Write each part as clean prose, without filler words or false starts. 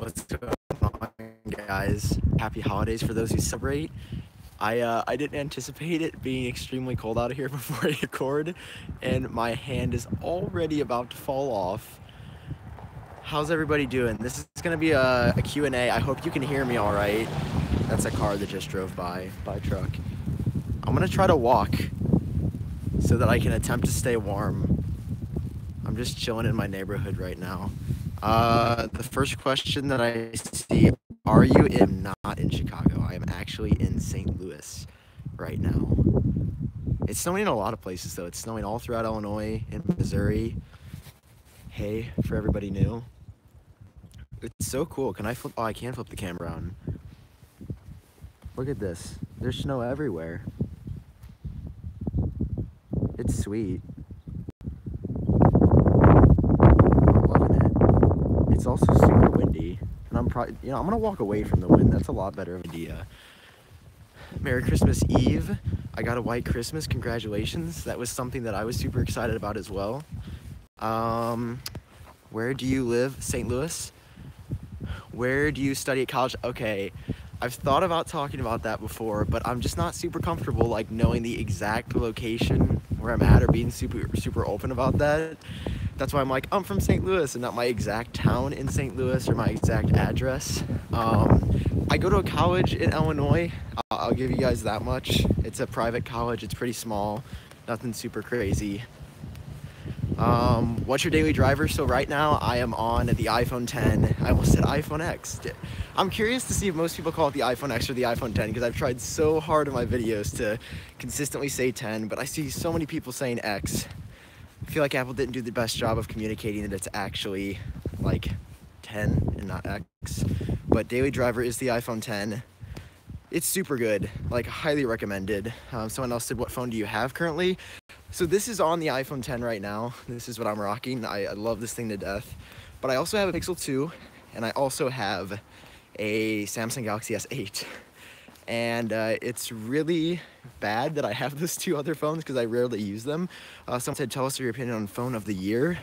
What's going on, guys? Happy holidays for those who celebrate. I didn't anticipate it being extremely cold out of here before I record, and my hand is already about to fall off. How's everybody doing? This is gonna be a Q&A. I hope you can hear me all right. That's a car that just drove by truck. I'm gonna try to walk so that I can attempt to stay warm. I'm just chilling in my neighborhood right now. The first question that I see, are you not in Chicago? I am actually in St. Louis right now. It's snowing in a lot of places though. It's snowing all throughout Illinois and Missouri. Hey, for everybody new. It's so cool. Can I flip? Oh, I can flip the camera on. Look at this. There's snow everywhere. It's sweet. It's also super windy, and I'm gonna walk away from the wind. That's a lot better of an idea. Merry Christmas Eve. I got a white Christmas. Congratulations. That was something that I was super excited about as well. Where do you live? St. Louis. Where do you study at college? Okay, I've thought about talking about that before, but I'm just not super comfortable like knowing the exact location where I'm at or being super open about that. That's why I'm like, I'm from St. Louis and not my exact town in St. Louis or my exact address. I go to a college in Illinois. I'll give you guys that much. It's a private college. It's pretty small. Nothing super crazy. What's your daily driver? So right now I am on the iPhone 10. I almost said iPhone X. I'm curious to see if most people call it the iPhone X or the iPhone 10 because I've tried so hard in my videos to consistently say 10, but I see so many people saying X. I feel like Apple didn't do the best job of communicating that it's actually like 10 and not X. But daily driver is the iPhone 10. It's super good, like highly recommended. Someone else said, what phone do you have currently? So this is on the iPhone 10 right now. This is what I'm rocking. I love this thing to death. But I also have a Pixel 2 and I also have a Samsung Galaxy S8. And it's really bad that I have those two other phones because I rarely use them. Someone said, tell us your opinion on phone of the year.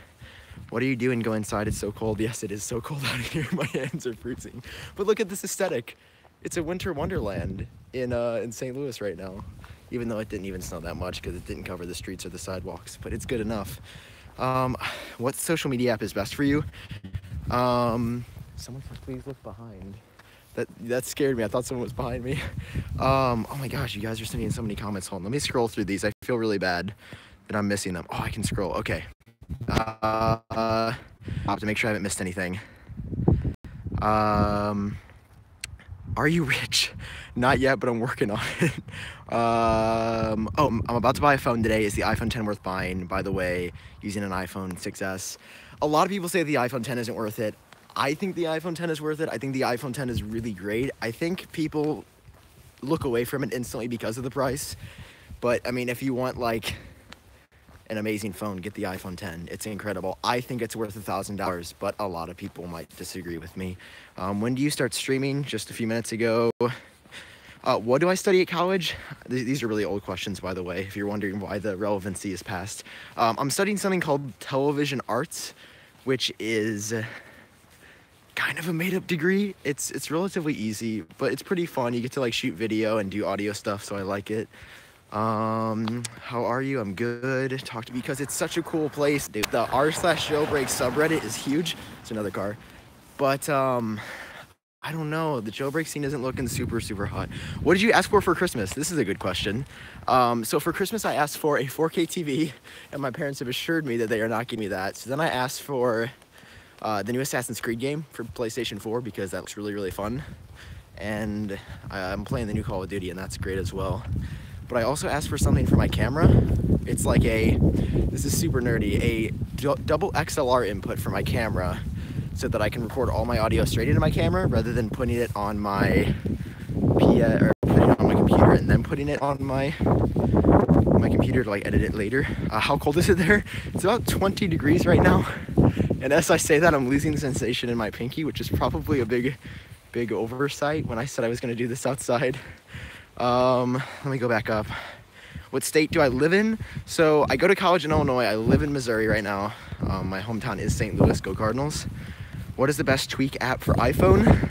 What are you doing? Go inside, it's so cold. Yes, it is so cold out here. My hands are freezing. But look at this aesthetic. It's a winter wonderland in St. Louis right now. Even though it didn't even snow that much because it didn't cover the streets or the sidewalks, but it's good enough. What social media app is best for you? Someone said, please look behind. That scared me. I thought someone was behind me. Oh my gosh, you guys are sending in so many comments. Hold on, let me scroll through these. I feel really bad that I'm missing them. Oh, I can scroll. Okay. I'll have to make sure I haven't missed anything. Are you rich? Not yet, but I'm working on it. Oh, I'm about to buy a phone today. Is the iPhone 10 worth buying? By the way, using an iPhone 6S. A lot of people say the iPhone 10 isn't worth it. I think the iPhone 10 is worth it. I think the iPhone 10 is really great. I think people look away from it instantly because of the price. But I mean, if you want like an amazing phone, get the iPhone 10. It's incredible. I think it's worth $1,000, but a lot of people might disagree with me. When do you start streaming? Just a few minutes ago. What do I study at college? These are really old questions, by the way, if you're wondering why the relevancy is past. I'm studying something called television arts, which is kind of a made-up degree. It's relatively easy, but it's pretty fun. You get to like shoot video and do audio stuff, so I like it. How are you? I'm good. Talk to me because it's such a cool place. Dude, the r/jailbreak subreddit is huge. It's another car. But I don't know. The jailbreak scene isn't looking super hot. What did you ask for Christmas? This is a good question. So for Christmas, I asked for a 4K TV, and my parents have assured me that they are not giving me that. So then I asked for the new Assassin's Creed game for PlayStation 4 because that looks really fun. And I'm playing the new Call of Duty, and that's great as well. But I also asked for something for my camera. It's like this is super nerdy, a double XLR input for my camera so that I can record all my audio straight into my camera rather than putting it on my computer and then putting it on my computer to like edit it later. How cold is it there? It's about 20 degrees right now. And as I say that, I'm losing sensation in my pinky, which is probably a big oversight when I said I was gonna do this outside. Let me go back up. What state do I live in? So I go to college in Illinois. I live in Missouri right now. My hometown is St. Louis. Go Cardinals. What is the best tweak app for iPhone?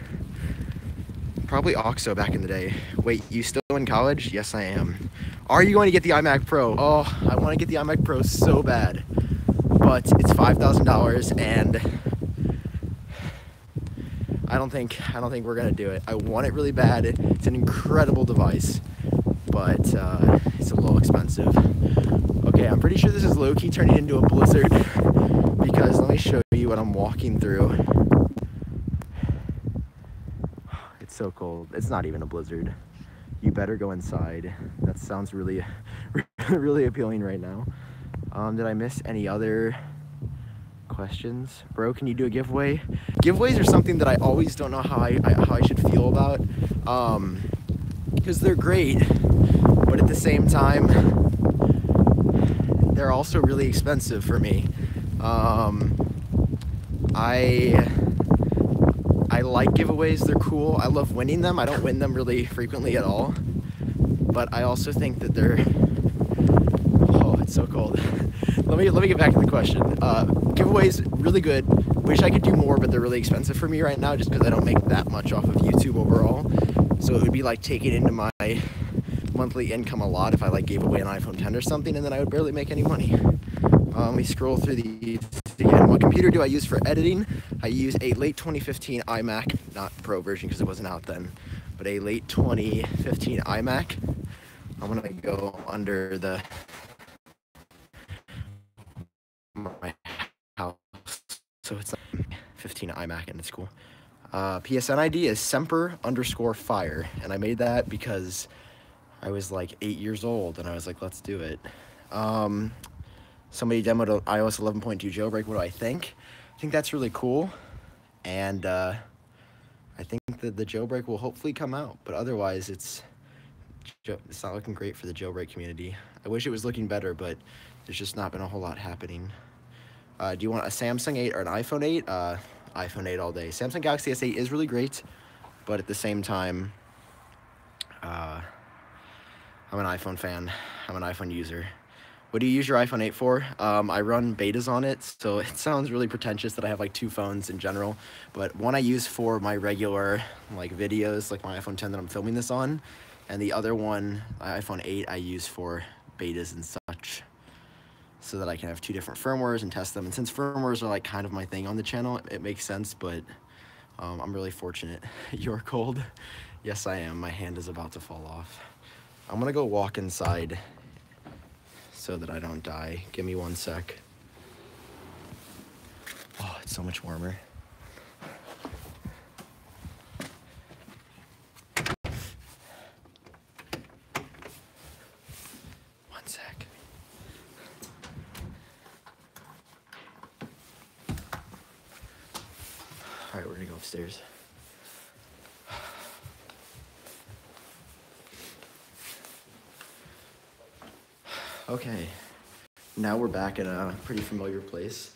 Probably Oxo back in the day. Wait, you still in college? Yes, I am. Are you going to get the iMac Pro? Oh, I want to get the iMac Pro so bad, but it's $5,000, and I don't think we're gonna do it. I want it really bad. It's an incredible device, but it's a little expensive. Okay, I'm pretty sure this is low-key turning into a blizzard, because let me show you what I'm walking through. It's so cold. It's not even a blizzard. You better go inside. That sounds really, really appealing right now. Did I miss any other questions? Bro, can you do a giveaway? Giveaways are something that I always don't know how I should feel about, because they're great, but at the same time, they're also really expensive for me. I like giveaways, they're cool. I love winning them. I don't win them really frequently at all, but I also think that they're, oh, it's so cold. Let me get back to the question. Giveaways, really good. Wish I could do more, but they're really expensive for me right now just because I don't make that much off of YouTube overall. So it would be like taking into my monthly income a lot if I like gave away an iPhone 10 or something, and then I would barely make any money. Let me scroll through these again. What computer do I use for editing? I use a late 2015 iMac, not Pro version because it wasn't out then, but a late 2015 iMac. I'm gonna go under the my house, so it's 15 iMac and it's cool. PSN ID is semper_fire, and I made that because I was like 8 years old and I was like, let's do it. Somebody demoed an iOS 11.2 jailbreak. What do I think? I think that's really cool, and I think that the jailbreak will hopefully come out, but otherwise it's not looking great for the jailbreak community. I wish it was looking better, but there's just not been a whole lot happening. Do you want a Samsung 8 or an iPhone 8? iPhone 8 all day. Samsung Galaxy S8 is really great, but at the same time, I'm an iPhone fan. I'm an iPhone user. What do you use your iPhone 8 for? I run betas on it, so it sounds really pretentious that I have like two phones in general, but one I use for my regular like videos, like my iPhone 10 that I'm filming this on, and the other one, my iPhone 8, I use for betas and such, so that I can have two different firmwares and test them. And since firmwares are like kind of my thing on the channel, it makes sense, but I'm really fortunate. You're cold? Yes, I am. My hand is about to fall off. I'm gonna go walk inside so that I don't die. Give me 1 sec. Oh, it's so much warmer. One sec. All right, we're gonna go upstairs. Okay, now we're back in a pretty familiar place.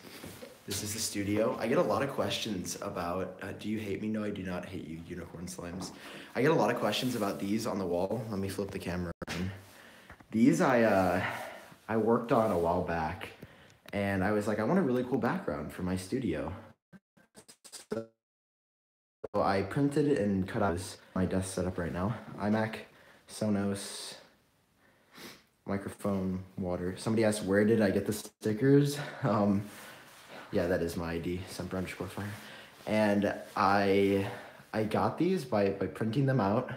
This is the studio. I get a lot of questions about, do you hate me? No, I do not hate you, unicorn slimes. I get a lot of questions about these on the wall. Let me flip the camera around. These I worked on a while back, and I was like, I want a really cool background for my studio. So I printed and cut out my desk setup right now. iMac, Sonos, microphone, water. Somebody asked, where did I get the stickers? Yeah, that is my ID, semper_fire. And I got these by printing them out.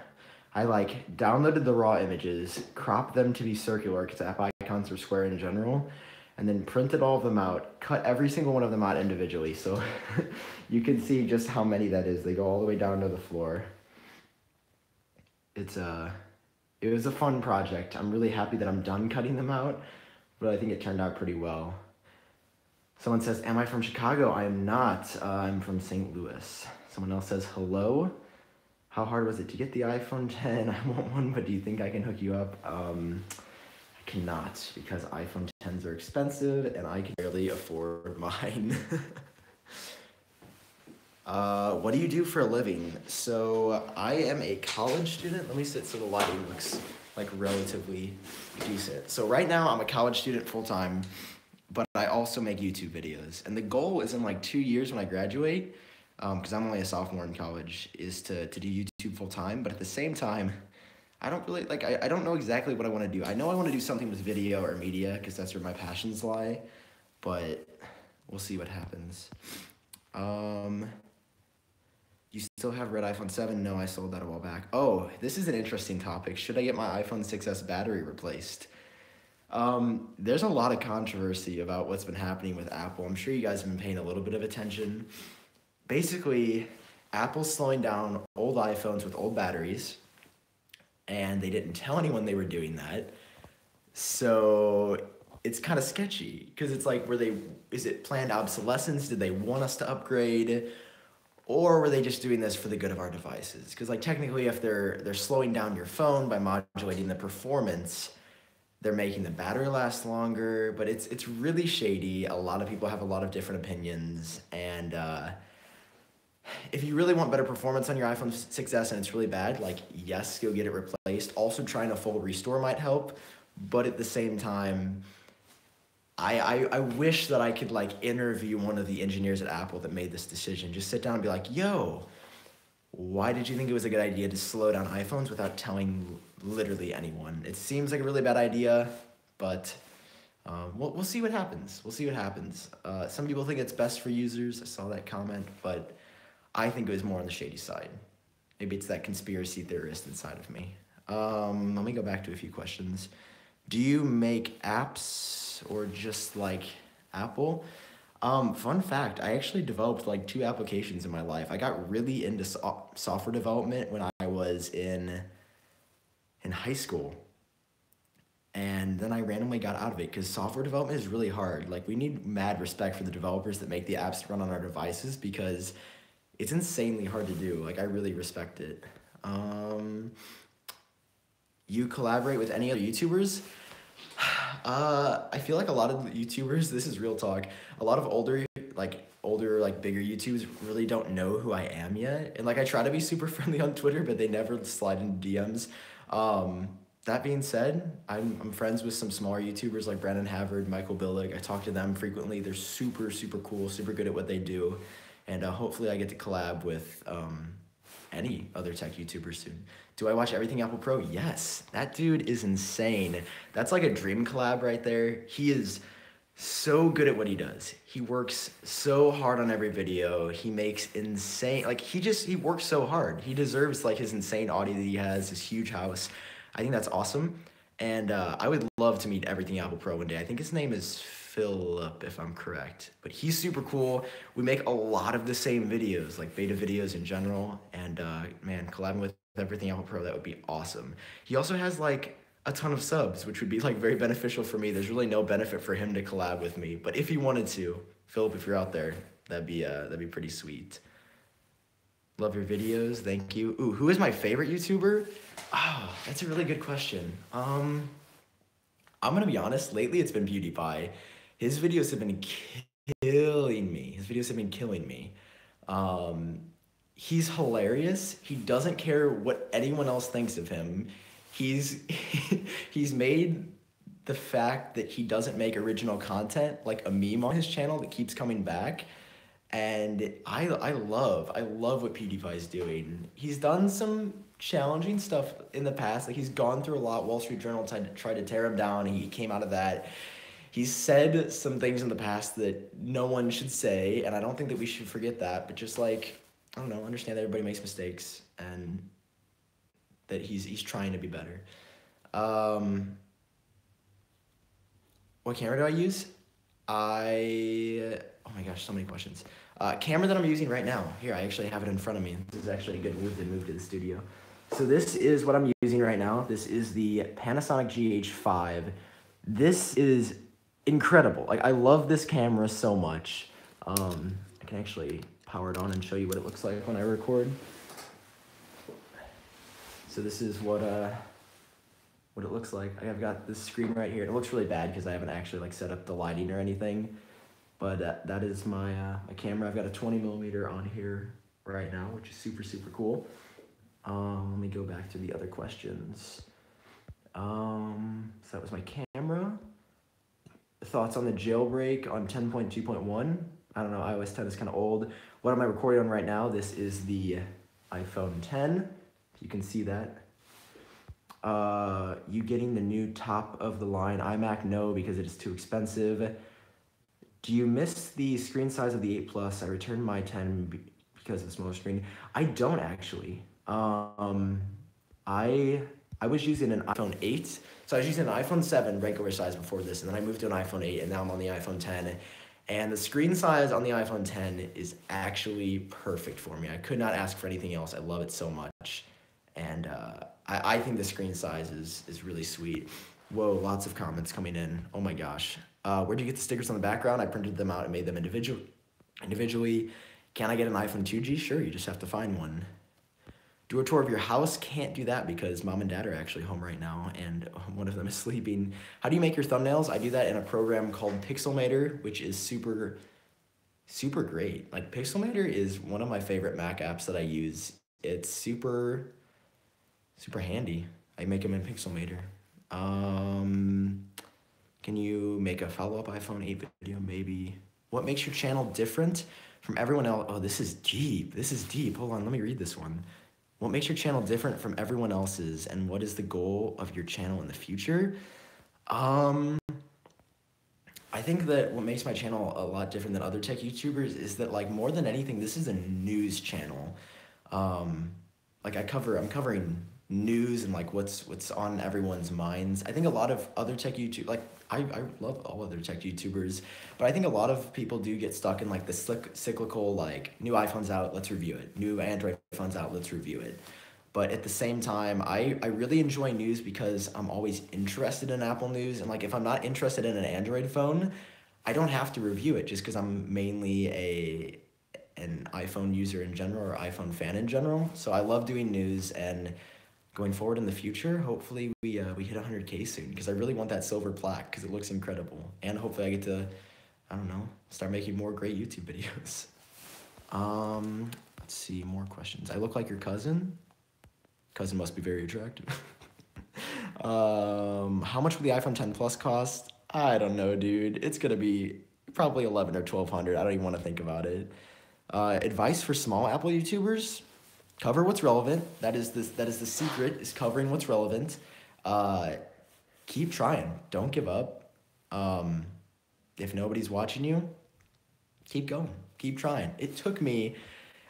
I like downloaded the raw images, cropped them to be circular because app icons are square in general, and then printed all of them out, cut every single one of them out individually. So you can see just how many that is. They go all the way down to the floor. It was a fun project. I'm really happy that I'm done cutting them out, but I think it turned out pretty well. Someone says, am I from Chicago? I am not. I'm from St. Louis. Someone else says, hello. How hard was it to get the iPhone 10? I want one, but do you think I can hook you up? I cannot, because iPhone 10s are expensive and I can barely afford mine. What do you do for a living? So I am a college student. Let me sit so the lighting looks like relatively decent. So right now I'm a college student full-time, but I also make YouTube videos. And the goal is in like 2 years when I graduate, because I'm only a sophomore in college, is to do YouTube full time. But at the same time, I don't really like. I don't know exactly what I want to do. I know I want to do something with video or media because that's where my passions lie. But we'll see what happens. Um, you still have red iPhone 7? No, I sold that a while back. Oh, this is an interesting topic. Should I get my iPhone 6S battery replaced? There's a lot of controversy about what's been happening with Apple. I'm sure you guys have been paying a little bit of attention. Basically, Apple's slowing down old iPhones with old batteries, and they didn't tell anyone they were doing that. So it's kind of sketchy because it's like, is it planned obsolescence? Did they want us to upgrade? Or were they just doing this for the good of our devices? Because like technically if they're slowing down your phone by modulating the performance, they're making the battery last longer, but it's really shady. A lot of people have a lot of different opinions, and if you really want better performance on your iPhone 6S and it's really bad, like yes, go get it replaced. Also trying a full restore might help, but at the same time, I wish that I could like interview one of the engineers at Apple that made this decision. Just sit down and be like, yo, why did you think it was a good idea to slow down iPhones without telling literally anyone? It seems like a really bad idea, but we'll see what happens. We'll see what happens. Some people think it's best for users. I saw that comment, but I think it was more on the shady side. Maybe it's that conspiracy theorist inside of me. Let me go back to a few questions. Do you make apps or just like Apple? Fun fact, I actually developed like 2 applications in my life. I got really into software development when I was in high school. And then I randomly got out of it because software development is really hard. Like we need mad respect for the developers that make the apps run on our devices because it's insanely hard to do. Like I really respect it. You collaborate with any other YouTubers? I feel like a lot of YouTubers, this is real talk, a lot of older, bigger YouTubers really don't know who I am yet. And like I try to be super friendly on Twitter, but they never slide into DMs. That being said, I'm friends with some smaller YouTubers like Brandon Havard, Michael Billig. I talk to them frequently. They're super, super cool, super good at what they do. And hopefully I get to collab with any other tech YouTubers soon. Do I watch everything Apple Pro? Yes. That dude is insane. That's like a dream collab right there. He is so good at what he does. He works so hard on every video. He makes insane, like he works so hard. He deserves like his insane audio that he has, his huge house. I think that's awesome. And I would love to meet everything Apple Pro one day. I think his name is Philip, if I'm correct. But he's super cool. We make a lot of the same videos, like beta videos in general. And man, collabing with everything Apple Pro, that would be awesome. He also has like a ton of subs, which would be like very beneficial for me. There's really no benefit for him to collab with me. But if he wanted to, Philip, if you're out there, that'd be pretty sweet. Love your videos, thank you. Ooh, who is my favorite YouTuber? Oh, that's a really good question. I'm gonna be honest, lately it's been PewDiePie. His videos have been killing me. He's hilarious. He doesn't care what anyone else thinks of him. He's made the fact that he doesn't make original content like a meme on his channel that keeps coming back. And I love what PewDiePie is doing. He's done some challenging stuff in the past. Like he's gone through a lot. Wall Street Journal tried to tear him down. He came out of that. He's said some things in the past that no one should say, and I don't think that we should forget that. But just like, I don't know, understand that everybody makes mistakes and that he's trying to be better. What camera do I use? Oh my gosh, so many questions. Camera that I'm using right now. Here, I actually have it in front of me. This is actually a good move to move to the studio. So this is what I'm using right now. This is the Panasonic GH5. This is incredible. Like I love this camera so much. I can actually power it on and show you what it looks like when I record. So this is what it looks like. I've got this screen right here. It looks really bad because I haven't actually like set up the lighting or anything. But that is my camera. I've got a 20mm on here right now, which is super, super cool. Let me go back to the other questions. So that was my camera. Thoughts on the jailbreak on 10.2.1? I don't know, iOS 10 is kind of old. What am I recording on right now? This is the iPhone 10. You can see that. You getting the new top of the line iMac? No, because it is too expensive. Do you miss the screen size of the 8 Plus? I returned my 10 because of the smaller screen. I don't actually. I was using an iPhone 8. So I was using an iPhone 7 regular size before this, and then I moved to an iPhone 8, and now I'm on the iPhone 10. And the screen size on the iPhone 10 is actually perfect for me. I could not ask for anything else. I love it so much. And I think the screen size is really sweet. Whoa, lots of comments coming in. Oh my gosh. Where'd you get the stickers on the background? I printed them out and made them individually. Can I get an iPhone 2G? Sure, you just have to find one. Do a tour of your house? Can't do that because mom and dad are actually home right now and one of them is sleeping. How do you make your thumbnails? I do that in a program called Pixelmator, which is super great. Like Pixelmator is one of my favorite Mac apps that I use. It's super handy. I make them in Pixelmator. Can you make a follow-up iPhone 8 video? Maybe. What makes your channel different from everyone else? Oh, this is deep. This is deep. Hold on, let me read this one. What makes your channel different from everyone else's, and what is the goal of your channel in the future? I think that what makes my channel a lot different than other tech YouTubers is that, like, more than anything, this is a news channel. Like I'm covering news and like what's on everyone's minds. I think a lot of other tech YouTube, like I love all other tech YouTubers, but I think a lot of people do get stuck in like the cyclical, like new iPhone's out, let's review it. New Android phone's out, let's review it. But at the same time, I really enjoy news because I'm always interested in Apple news. And like if I'm not interested in an Android phone, I don't have to review it just because I'm mainly an iPhone user in general or iPhone fan in general. So I love doing news, and going forward in the future, hopefully we hit 100K soon because I really want that silver plaque because it looks incredible. And hopefully I get to, I don't know, start making more great YouTube videos. Let's see, more questions. I look like your cousin? Cousin must be very attractive. How much will the iPhone 10 Plus cost? I don't know, dude. It's gonna be probably 11 or 1200. I don't even want to think about it. Advice for small Apple YouTubers: cover what's relevant. That is the secret, is covering what's relevant. Keep trying. Don't give up. If nobody's watching you, keep going. Keep trying. It took me,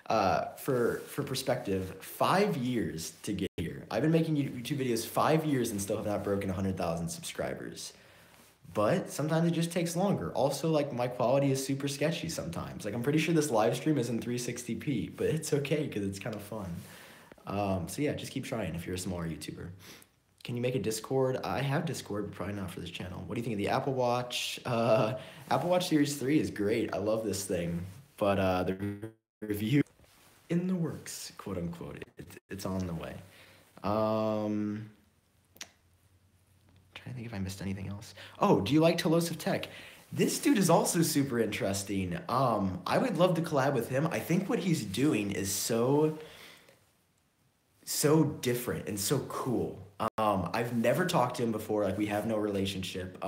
for perspective, 5 years to get here. I've been making YouTube videos 5 years and still have not broken 100,000 subscribers. But sometimes it just takes longer. Also, like, my quality is super sketchy sometimes. Like, I'm pretty sure this live stream is in 360p, but it's okay because it's kind of fun. So yeah, just keep trying if you're a smaller YouTuber. Can you make a Discord? I have Discord, but probably not for this channel. What do you think of the Apple Watch? Apple Watch Series 3 is great. I love this thing. But the review in the works, quote unquote. It's on the way. Trying to think if I missed anything else. Oh, do you like Telos of Tech? This dude is also super interesting. I would love to collab with him. I think what he's doing is so different and so cool. I've never talked to him before. Like, we have no relationship.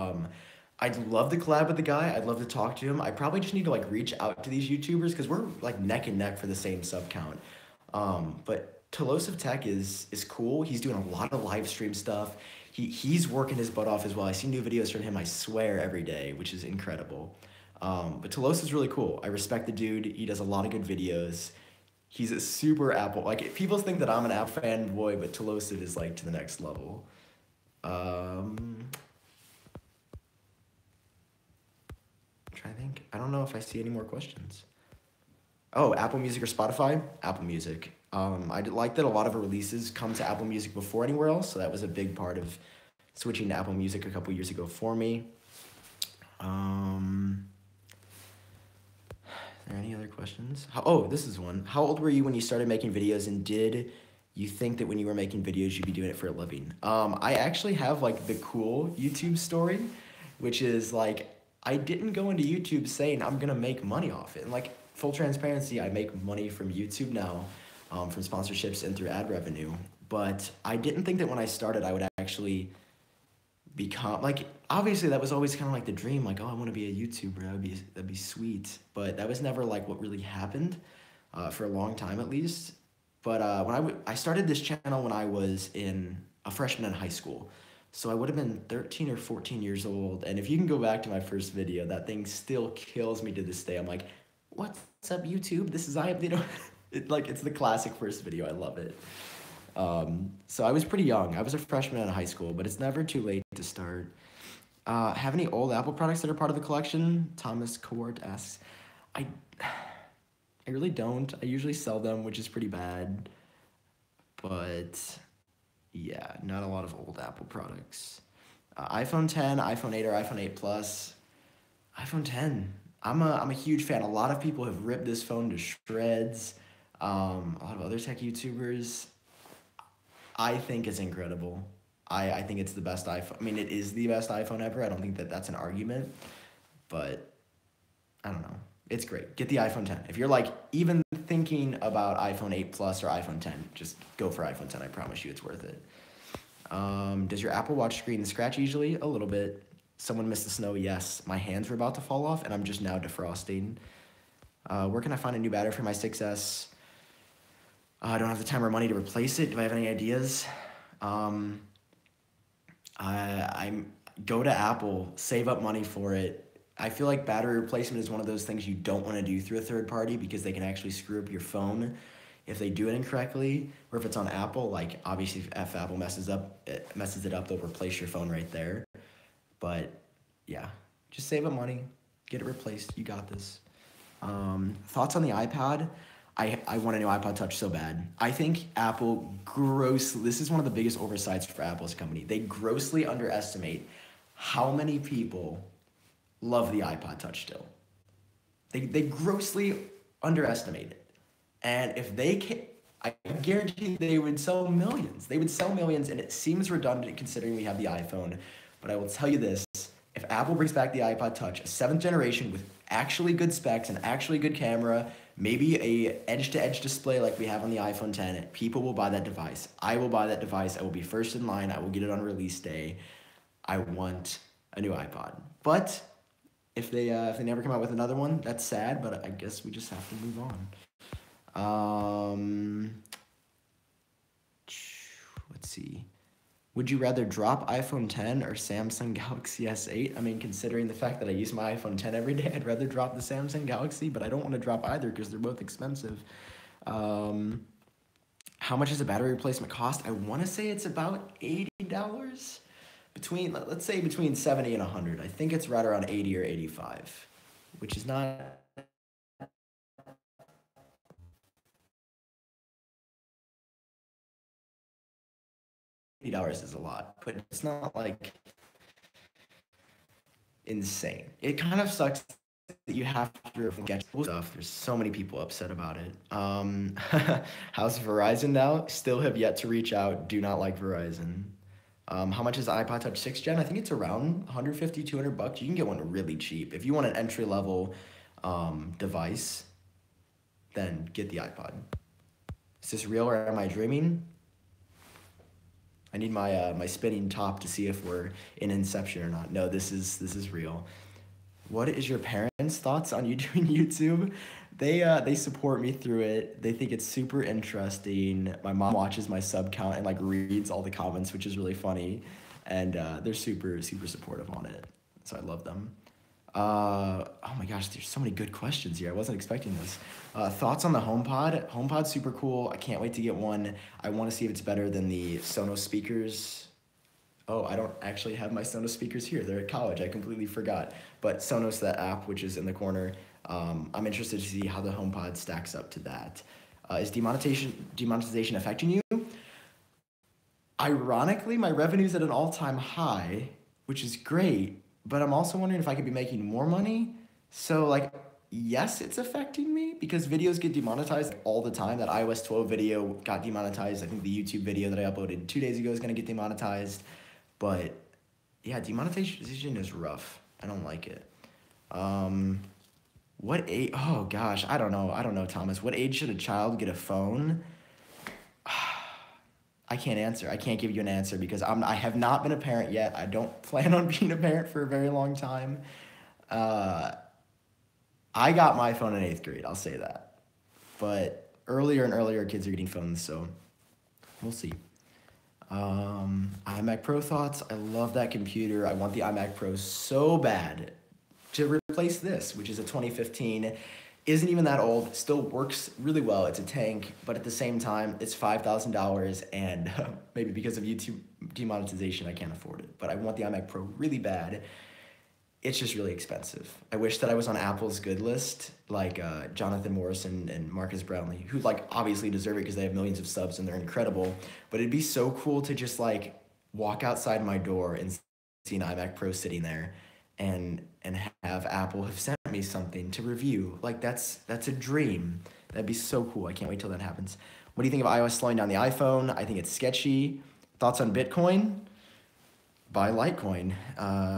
I'd love to collab with the guy. I'd love to talk to him. I probably just need to like reach out to these YouTubers because we're like neck and neck for the same sub count. But Telos of Tech is cool. He's doing a lot of live stream stuff. He's working his butt off as well. I see new videos from him, I swear, every day, which is incredible. But Telos is really cool. I respect the dude. He does a lot of good videos. He's a super Apple. Like, people think that I'm an Apple fanboy, but Telos is like to the next level. Trying to think. I don't know if I see any more questions. Oh, Apple Music or Spotify? Apple Music. I like that a lot of releases come to Apple Music before anywhere else, so that was a big part of switching to Apple Music a couple years ago for me. Are there any other questions? Oh, this is one. How old were you when you started making videos, and did you think that when you were making videos you'd be doing it for a living? I actually have like the cool YouTube story, which is like, I didn't go into YouTube saying I'm gonna make money off it. And like, full transparency, I make money from YouTube now, from sponsorships and through ad revenue. But I didn't think that when I started I would actually become like, obviously that was always kind of like the dream, like, oh, I want to be a YouTuber, that'd be sweet, but that was never like what really happened, for a long time at least. But when I started this channel when I was a freshman in high school, so I would have been 13 or 14 years old. And if you can go back to my first video, that thing still kills me to this day. I'm like, what's up, YouTube? This is it's the classic first video. I love it. So I was pretty young. I was a freshman in high school, but it's never too late to start. Have any old Apple products that are part of the collection? Thomas Cowart asks. I really don't. I usually sell them, which is pretty bad. But yeah, not a lot of old Apple products. iPhone 10, iPhone 8 or iPhone 8 Plus. iPhone 10. I'm a huge fan. A lot of people have ripped this phone to shreds. A lot of other tech YouTubers. I think it's incredible. I think it's the best iPhone. I mean, it is the best iPhone ever. I don't think that that's an argument, but I don't know. It's great. Get the iPhone 10. If you're like even thinking about iPhone 8 Plus or iPhone 10, just go for iPhone 10. I promise you it's worth it. Does your Apple Watch screen scratch easily? A little bit. Someone missed the snow? Yes. My hands were about to fall off and I'm just now defrosting. Where can I find a new battery for my 6S? I don't have the time or money to replace it. Do I have any ideas? I'm go to Apple, save up money for it. I feel like battery replacement is one of those things you don't want to do through a third party because they can actually screw up your phone if they do it incorrectly. Or if it's on Apple, like obviously if Apple messes it up, they'll replace your phone right there. But yeah, just save up money, get it replaced. You got this. Thoughts on the iPad? I want a new iPod Touch so bad. I think Apple this is one of the biggest oversights for Apple as a company. They grossly underestimate how many people love the iPod Touch still. They grossly underestimate it. And if they can, I guarantee they would sell millions. They would sell millions, and it seems redundant considering we have the iPhone. But I will tell you this, if Apple brings back the iPod Touch, a 7th generation with actually good specs and actually good camera, maybe a edge-to-edge display like we have on the iPhone 10, people will buy that device. I will buy that device. I will be first in line. I will get it on release day. I want a new iPod. But if they never come out with another one, that's sad, but I guess we just have to move on. Let's see. Would you rather drop iPhone 10 or Samsung Galaxy S8? I mean, considering the fact that I use my iPhone 10 every day, I'd rather drop the Samsung Galaxy, but I don't want to drop either because they're both expensive. How much does a battery replacement cost? I want to say it's about $80. Let's say between 70 and 100. I think it's right around 80 or 85, which is not $80 is a lot, but it's not like insane. It kind of sucks that you have to get stuff. There's so many people upset about it. How's Verizon now? Still have yet to reach out. Do not like Verizon. How much is the iPod Touch 6th Gen? I think it's around 150, 200 bucks. You can get one really cheap. If you want an entry-level device, then get the iPod. Is this real or am I dreaming? I need my spinning top to see if we're in Inception or not. No, this is real. What is your parents' thoughts on you doing YouTube? They support me through it. They think it's super interesting. My mom watches my sub count and like reads all the comments, which is really funny, and they're super supportive on it. So I love them. Oh my gosh, there's so many good questions here. I wasn't expecting this. Thoughts on the HomePod? HomePod's super cool. I can't wait to get one. I want to see if it's better than the Sonos speakers. Oh, I don't actually have my Sonos speakers here. They're at college. I completely forgot. But Sonos, that app, which is in the corner, I'm interested to see how the HomePod stacks up to that. Is demonetization affecting you? Ironically, my revenue's at an all-time high, which is great, but I'm also wondering if I could be making more money. So, like, yes, it's affecting me because videos get demonetized all the time. That iOS 12 video got demonetized. I think the YouTube video that I uploaded 2 days ago is going to get demonetized. But yeah, demonetization is rough. I don't like it. What age? Oh gosh, I don't know, Thomas. What age should a child get a phone? I can't answer. I can't give you an answer because I have not been a parent yet. I don't plan on being a parent for a very long time. Uh, I got my phone in 8th grade, I'll say that. But earlier and earlier kids are getting phones, so we'll see. iMac Pro thoughts. I love that computer. I want the iMac Pro so bad to replace this, which is a 2015. Isn't even that old, still works really well. It's a tank, but at the same time, it's $5,000, and maybe because of YouTube demonetization, I can't afford it. But I want the iMac Pro really bad. It's just really expensive. I wish that I was on Apple's good list, like Jonathan Morrison and Marcus Brownlee, who like obviously deserve it because they have millions of subs and they're incredible. But it'd be so cool to just like walk outside my door and see an iMac Pro sitting there, and have Apple have sent me something to review. Like that's a dream. That'd be so cool. I can't wait till that happens. What do you think of iOS slowing down the iPhone? I think it's sketchy. Thoughts on Bitcoin? Buy Litecoin.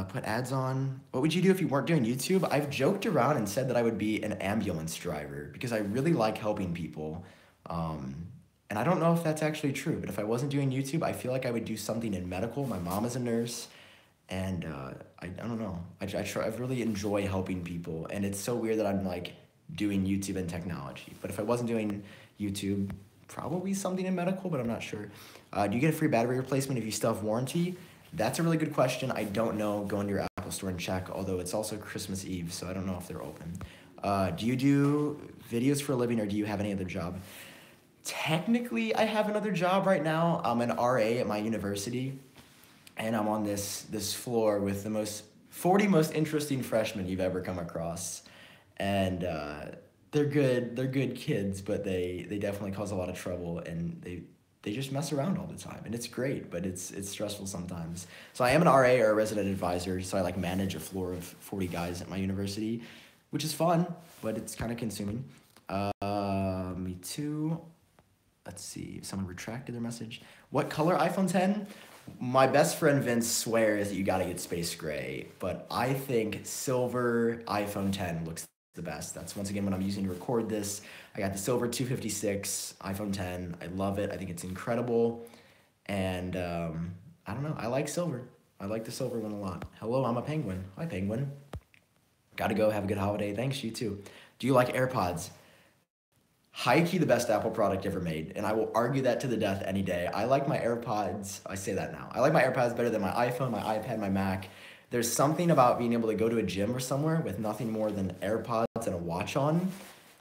Put ads on. What would you do if you weren't doing YouTube? I've joked around and said that I would be an ambulance driver because I really like helping people. And I don't know if that's actually true, but if I wasn't doing YouTube, I feel like I would do something in medical. My mom is a nurse, and I don't know. I really enjoy helping people, and it's so weird that I'm like doing YouTube and technology. But if I wasn't doing YouTube, probably something in medical, but I'm not sure. Do you get a free battery replacement if you still have warranty? That's a really good question. I don't know. Go into your Apple store and check, although it's also Christmas Eve, so I don't know if they're open. Do you do videos for a living, or do you have any other job? Technically, I have another job right now. I'm an RA at my university, and I'm on this floor with the 40 most interesting freshmen you've ever come across. And they're good kids, but they definitely cause a lot of trouble, and they just mess around all the time, and it's great, but it's stressful sometimes. So I am an RA, or a resident advisor, so I like manage a floor of 40 guys at my university, which is fun, but it's kind of consuming. Me too. Let's see if someone retracted their message. What color iPhone 10? My best friend Vince swears that you gotta get space gray, but I think silver iPhone 10 looks the best. That's once again what I'm using to record this. I got the silver 256 iPhone 10. I love it. I think it's incredible. And I don't know. I like silver. I like the silver one a lot. Hello, I'm a penguin. Hi, penguin. Gotta go. Have a good holiday. Thanks, you too. Do you like AirPods? High-key the best Apple product ever made, and I will argue that to the death any day. I like my AirPods. I say that now. I like my AirPods better than my iPhone, my iPad, my Mac. There's something about being able to go to a gym or somewhere with nothing more than AirPods and a watch on,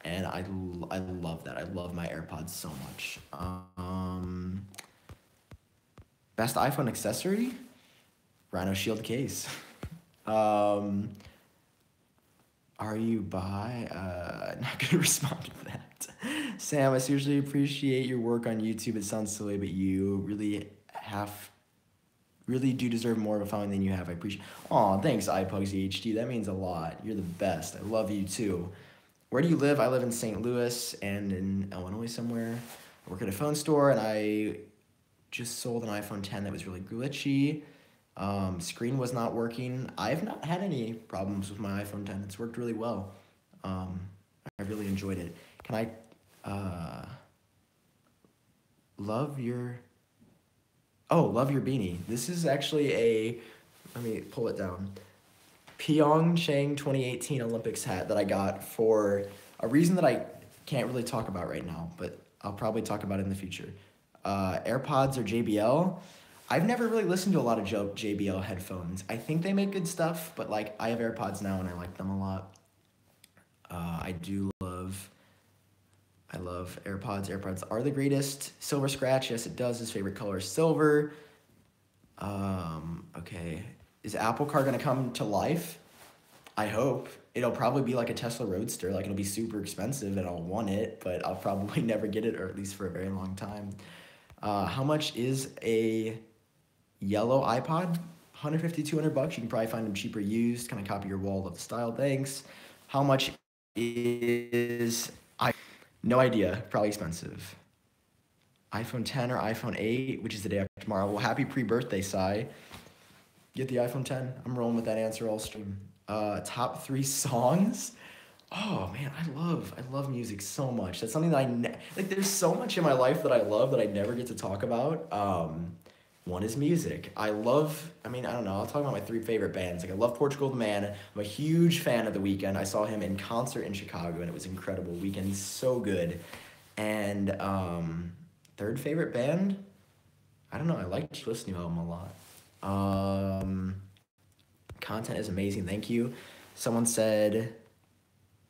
and I love that. I love my AirPods so much. Best iPhone accessory? Rhino Shield case. Are you by? Not gonna respond to that. Sam, I seriously appreciate your work on YouTube. It sounds silly, but you really do deserve more of a following than you have. I appreciate. Aw, thanks, iPugsEHD. That means a lot. You're the best. I love you too. Where do you live? I live in St. Louis and in Illinois somewhere. I work at a phone store, and I just sold an iPhone 10 that was really glitchy. Screen was not working. I've not had any problems with my iPhone 10. It's worked really well. I really enjoyed it. Can I love your beanie. This is actually let me pull it down. Pyeongchang 2018 Olympics hat that I got for a reason that I can't really talk about right now, but I'll probably talk about it in the future. AirPods or JBL. I've never really listened to a lot of JBL headphones. I think they make good stuff, but like I have AirPods now and I like them a lot. I love AirPods. AirPods are the greatest. Silver scratch, yes it does. His favorite color is silver. Okay. Is Apple Car gonna come to life? I hope. It'll probably be like a Tesla Roadster. Like it'll be super expensive and I'll want it, but I'll probably never get it, or at least for a very long time. How much is a yellow iPod? 150, 200 bucks. You can probably find them cheaper used. Kind of copy your wall of the style. Thanks. How much is no idea. Probably expensive. iPhone 10 or iPhone 8, which is the day after tomorrow. Well, happy pre-birthday, Sai. Get the iPhone 10. I'm rolling with that answer all stream. Top 3 songs. Oh man, I love music so much. That's something that like. There's so much in my life that I love that I never get to talk about. One is music. I love. I mean, I don't know. I'll talk about my three favorite bands. Like I love Portugal the Man. I'm a huge fan of The Weeknd. I saw him in concert in Chicago and it was incredible. Weeknd's so good. And third favorite band. I don't know. I like Swift's new album a lot. Content is amazing. Thank you. Someone said,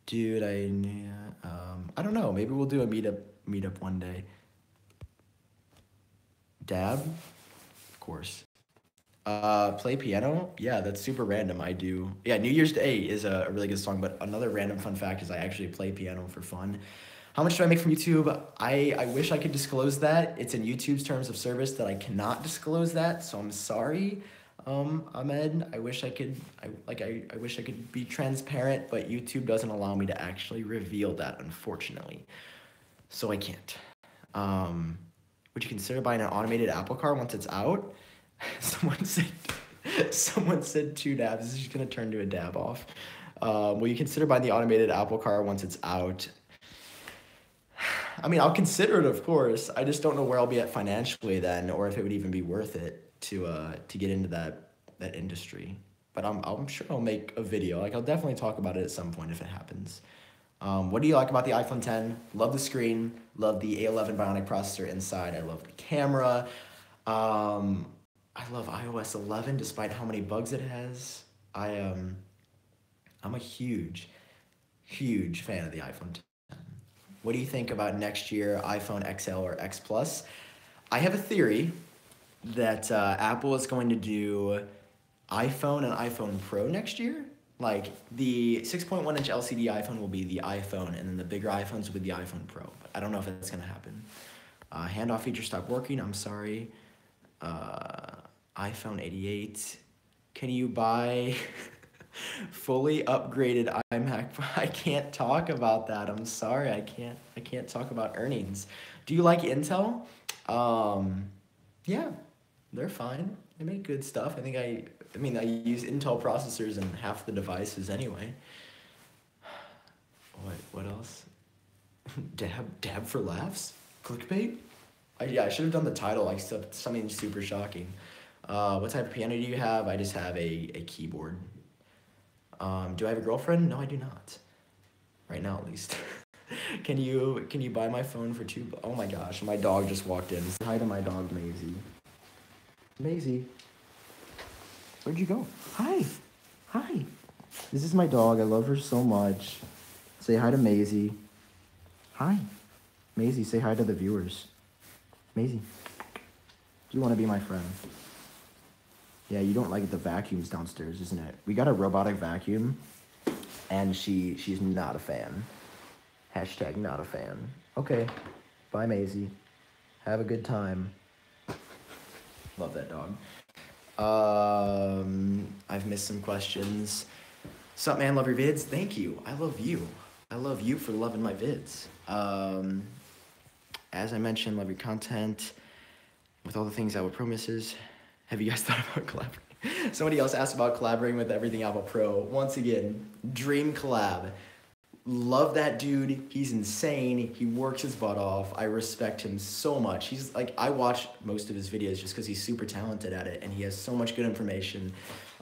dude, I don't know. Maybe we'll do a meetup one day. Dab, of course. Play piano. Yeah, that's super random. I do. Yeah, New Year's Day is a really good song. But another random fun fact is I actually play piano for fun. How much do I make from YouTube? I wish I could disclose that. It's in YouTube's terms of service that I cannot disclose that. So I'm sorry. Ahmed, I wish I could, I wish I could be transparent, but YouTube doesn't allow me to actually reveal that, unfortunately. So I can't. Would you consider buying an automated Apple car once it's out? Someone said 2 dabs. This is just gonna turn to a dab off. Will you consider buying the automated Apple car once it's out? I mean, I'll consider it, of course. I just don't know where I'll be at financially then, or if it would even be worth it to get into that industry. But I'm sure I'll make a video. Like I'll definitely talk about it at some point if it happens. What do you like about the iPhone 10? Love the screen. Love the A11 Bionic processor inside. I love the camera. I love iOS 11 despite how many bugs it has. I'm a huge fan of the iPhone 10. What do you think about next year, iPhone XL or X Plus? I have a theory that Apple is going to do iPhone and iPhone Pro next year. Like the 6.1-inch LCD iPhone will be the iPhone, and then the bigger iPhones will be the iPhone Pro. But I don't know if that's gonna happen. Handoff feature stopped working. I'm sorry. iPhone 88. Can you buy fully upgraded iMac? I can't talk about that. I'm sorry. I can't talk about earnings. Do you like Intel? Yeah, they're fine. They make good stuff. I mean, I use Intel processors in half the devices anyway. What else? Dab for laughs? Clickbait? Yeah, I should have done the title, like something super shocking. What type of piano do you have? I just have a keyboard. Do I have a girlfriend? No, I do not. Right now, at least. Can you buy my phone for $2? Oh my gosh, my dog just walked in. Say hi to my dog, Maisie. Maisie. Where'd you go? Hi. Hi. This is my dog. I love her so much. Say hi to Maisie. Hi. Maisie, say hi to the viewers. Maisie, do you want to be my friend? Yeah, you don't like the vacuums downstairs, isn't it? We got a robotic vacuum, and she's not a fan. Hashtag not a fan. Okay. Bye, Maisie. Have a good time. Love that dog. I've missed some questions. Sup, man? Love your vids. Thank you. I love you. I love you for loving my vids. As I mentioned, love your content. With all the things Apple promises, have you guys thought about collaborating? Somebody else asked about collaborating with Everything Apple Pro. Once again, dream collab. Love that dude. He's insane. He works his butt off. I respect him so much. He's like, I watch most of his videos just because he's super talented at it and he has so much good information.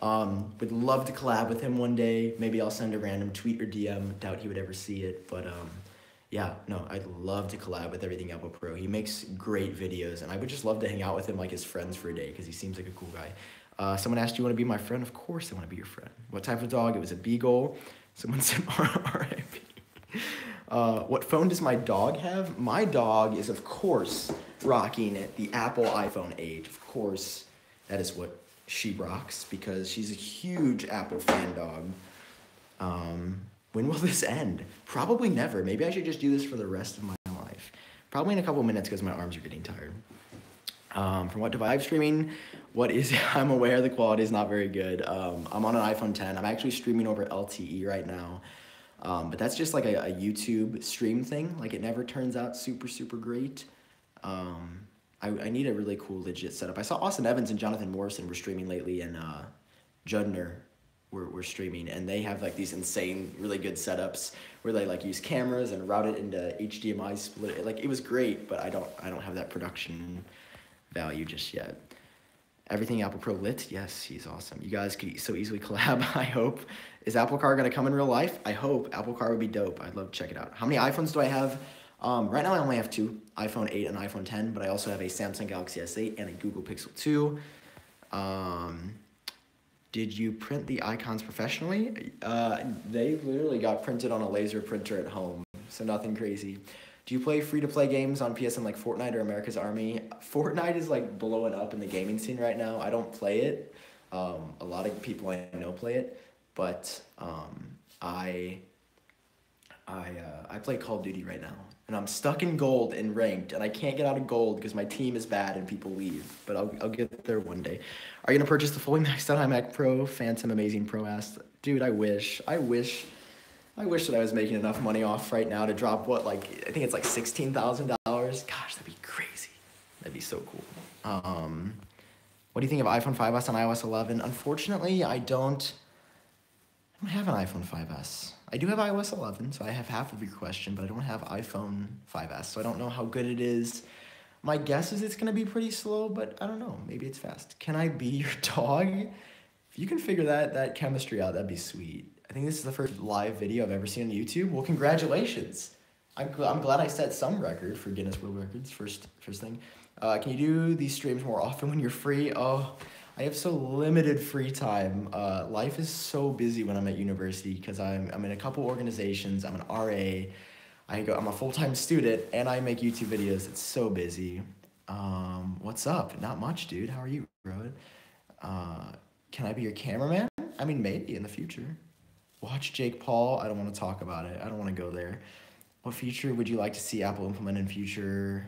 Would love to collab with him one day. Maybe I'll send a random tweet or DM. Doubt he would ever see it, but yeah, no, I'd love to collab with Everything Apple Pro. He makes great videos, and I would just love to hang out with him like his friends for a day because he seems like a cool guy. Someone asked, do you want to be my friend? Of course I want to be your friend. What type of dog? It was a beagle. Someone said RIP. What phone does my dog have? My dog is, of course, rocking the Apple iPhone 8. Of course, that is what she rocks because she's a huge Apple fan dog. When will this end? Probably never. Maybe I should just do this for the rest of my life. Probably in a couple minutes because my arms are getting tired. From what device streaming? What is it? I'm aware the quality is not very good. I'm on an iPhone 10. I'm actually streaming over LTE right now. But that's just like a YouTube stream thing. Like it never turns out super, super great. I need a really cool, legit setup. I saw Austin Evans and Jonathan Morrison were streaming lately and Judner were streaming, and they have like these insane, really good setups where they like use cameras and route it into HDMI split. Like it was great, but I don't have that production value just yet. Everything Apple Pro lit? Yes, he's awesome. You guys could so easily collab, I hope. Is Apple Car gonna come in real life? I hope. Apple Car would be dope. I'd love to check it out. How many iPhones do I have? Right now I only have two, iPhone 8 and iPhone 10, but I also have a Samsung Galaxy S8 and a Google Pixel 2. Did you print the icons professionally? They literally got printed on a laser printer at home, so nothing crazy. Do you play free-to-play games on PSN like Fortnite or America's Army? Fortnite is like blowing up in the gaming scene right now. I don't play it. A lot of people I know play it, but I play Call of Duty right now, and I'm stuck in gold and ranked, and I can't get out of gold because my team is bad and people leave. But I'll get there one day. Are you gonna purchase the fully maxed out iMac Pro? Phantom Amazing Pro asked. Dude, I wish that I was making enough money off right now to drop what, like, I think it's like $16,000. Gosh, that'd be crazy. That'd be so cool. What do you think of iPhone 5S on iOS 11? Unfortunately, I don't have an iPhone 5S. I do have iOS 11, so I have half of your question, but I don't have iPhone 5S, so I don't know how good it is. My guess is it's gonna be pretty slow, but I don't know. Maybe it's fast. Can I be your dog? If you can figure that chemistry out, that'd be sweet. I think this is the first live video I've ever seen on YouTube. Well, congratulations. I'm glad I set some record for Guinness World Records, first thing. Can you do these streams more often when you're free? Oh, I have so limited free time. Life is so busy when I'm at university because I'm in a couple organizations. I'm an RA. I'm a full-time student, and I make YouTube videos. It's so busy. What's up? Not much, dude. How are you, bro? Can I be your cameraman? I mean, maybe in the future. Watch Jake Paul. I don't want to talk about it. I don't want to go there. What feature would you like to see Apple implement in future?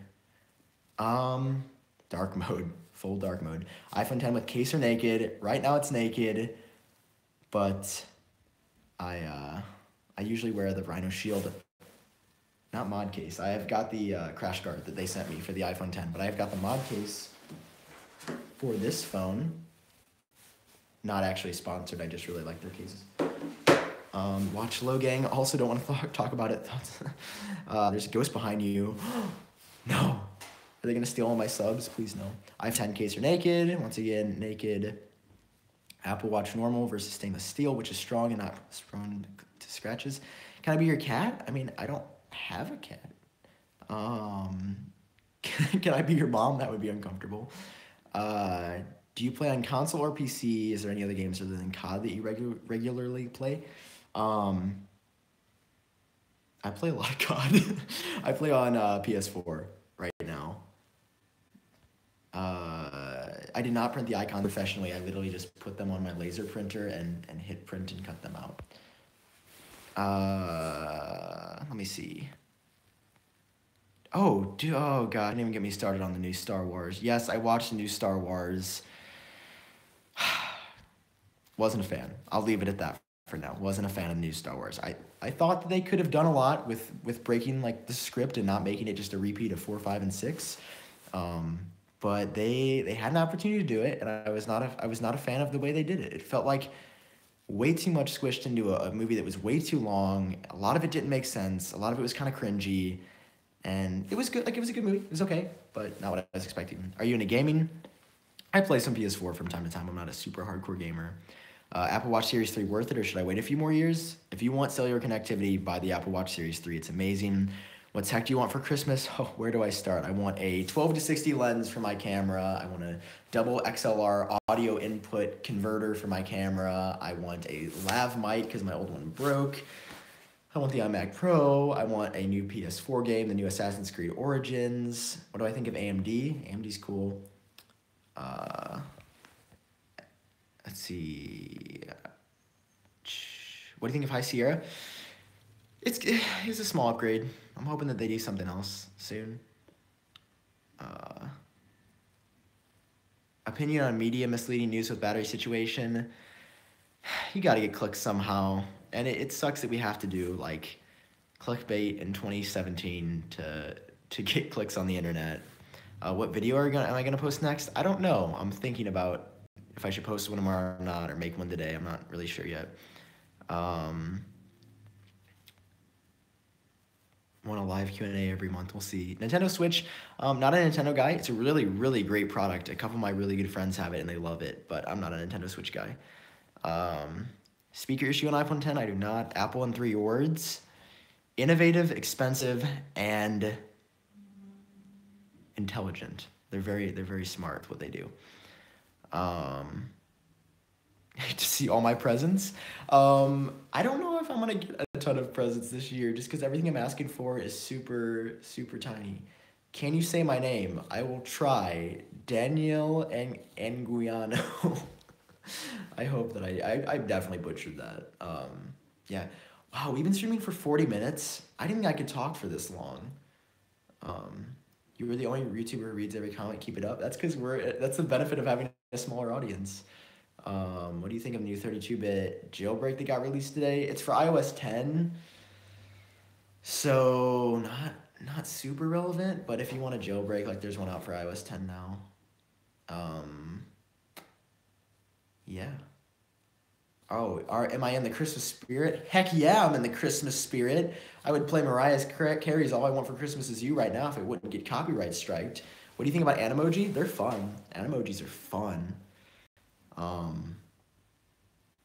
Dark mode. Full dark mode. iPhone 10 with case or naked. Right now it's naked, but I usually wear the Rhino Shield. Not mod case. I have got the crash guard that they sent me for the iPhone 10, but I have got the mod case for this phone. Not actually sponsored. I just really like their cases. Watch Low Gang. Also don't want to talk about it. There's a ghost behind you. No. Are they going to steal all my subs? Please no. I have 10 case or naked. Once again, naked. Apple Watch normal versus stainless steel, which is strong and not prone to scratches. Can I be your cat? I mean, I don't have a cat. Can I be your mom? That would be uncomfortable. Do you play on console or PC? Is there any other games other than COD that you regularly play? I play a lot of COD. I play on PS4 right now. I did not print the icon professionally. I literally just put them on my laser printer and hit print and cut them out. Let me see. Oh, oh God, don't even get me started on the new Star Wars. Yes, I watched the new Star Wars. Wasn't a fan. I'll leave it at that for now. Wasn't a fan of the new Star Wars. I thought that they could have done a lot with breaking like the script and not making it just a repeat of 4, 5, and 6. But they had an opportunity to do it, and I was not a fan of the way they did it. It felt like way too much squished into a movie that was way too long. A lot of it didn't make sense. A lot of it was kind of cringy, and it was good. Like, it was a good movie. It was okay, but not what I was expecting. Are you into gaming? I play some PS4 from time to time. I'm not a super hardcore gamer. Apple Watch Series 3 worth it, or should I wait a few more years? If you want cellular connectivity, buy the Apple Watch Series 3. It's amazing. What tech do you want for Christmas? Oh, where do I start? I want a 12 to 60 lens for my camera. I want a double XLR audio input converter for my camera. I want a lav mic because my old one broke. I want the iMac Pro. I want a new PS4 game, the new Assassin's Creed Origins. What do I think of AMD? AMD's cool. Let's see. What do you think of High Sierra? It's a small upgrade. I'm hoping that they do something else soon. Opinion on media misleading news with battery situation. You gotta get clicks somehow. And it sucks that we have to do like clickbait in 2017 to get clicks on the internet. What video am I gonna post next? I don't know. I'm thinking about if I should post one tomorrow or not, or make one today. I'm not really sure yet. Want a live Q&A every month. We'll see. Nintendo Switch, not a Nintendo guy. It's a really, really great product. A couple of my really good friends have it and they love it, but I'm not a Nintendo Switch guy. Speaker issue on iPhone 10, I do not. Apple in 3 words: innovative, expensive, and intelligent. They're very smart with what they do. To see all my presents. I don't know if I'm gonna get a ton of presents this year, just because everything I'm asking for is super tiny. Can you say my name? I will try. Daniel and Nguiano. I hope that I definitely butchered that. Yeah. Wow, we've been streaming for 40 minutes. I didn't think I could talk for this long. You were the only YouTuber who reads every comment. Keep it up. That's because that's the benefit of having a smaller audience. What do you think of the new 32-bit jailbreak that got released today? It's for iOS 10, so not super relevant, but if you want a jailbreak, like there's one out for iOS 10 now. Yeah. Oh, am I in the Christmas spirit? Heck yeah, I'm in the Christmas spirit. I would play Mariah Carey's All I Want for Christmas Is You right now if it wouldn't get copyright striked. What do you think about Animoji? They're fun. Animojis are fun.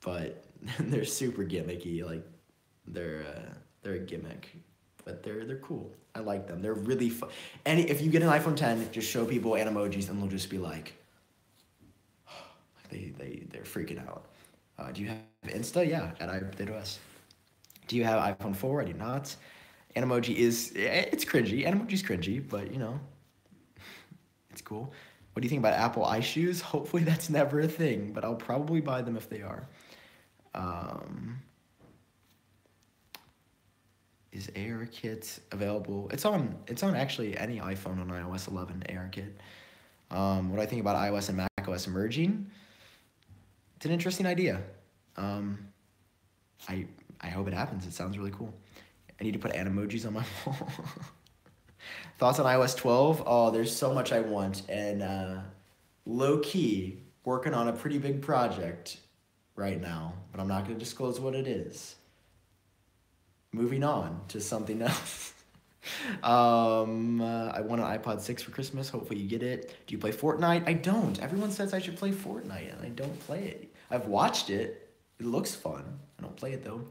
But they're super gimmicky. Like they're a gimmick, but they're cool. I like them. They're really fun. And if you get an iPhone 10, just show people Animojis, and they'll just be like they're freaking out. Do you have Insta? Yeah, at iupdateos. Do you have iPhone 4? I do not. Animoji it's cringy. Animoji's cringy, but you know, it's cool. What do you think about Apple iShoes? Hopefully that's never a thing, but I'll probably buy them if they are. Is ARKit available? It's on actually any iPhone on iOS 11, ARKit. What do I think about iOS and macOS merging? It's an interesting idea. I hope it happens. It sounds really cool. I need to put Animojis on my wall. Thoughts on iOS 12? Oh, there's so much I want, and low-key working on a pretty big project right now, but I'm not going to disclose what it is. Moving on to something else. I want an iPod 6 for Christmas. Hopefully you get it. Do you play Fortnite? I don't. Everyone says I should play Fortnite, and I don't play it. I've watched it. It looks fun. I don't play it, though.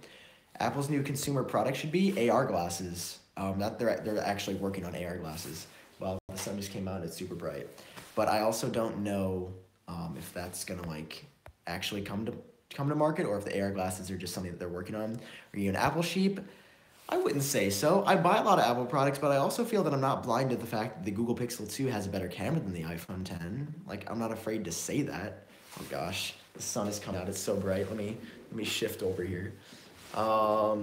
Apple's new consumer product should be AR glasses. They're actually working on AR glasses. Well, the sun just came out and it's super bright. But I also don't know if that's gonna like actually come to market, or if the AR glasses are just something that they're working on. Are you an Apple sheep? I wouldn't say so. I buy a lot of Apple products, but I also feel that I'm not blind to the fact that the Google Pixel 2 has a better camera than the iPhone 10. Like, I'm not afraid to say that. Oh gosh, the sun is coming out. It's so bright. Let me shift over here. How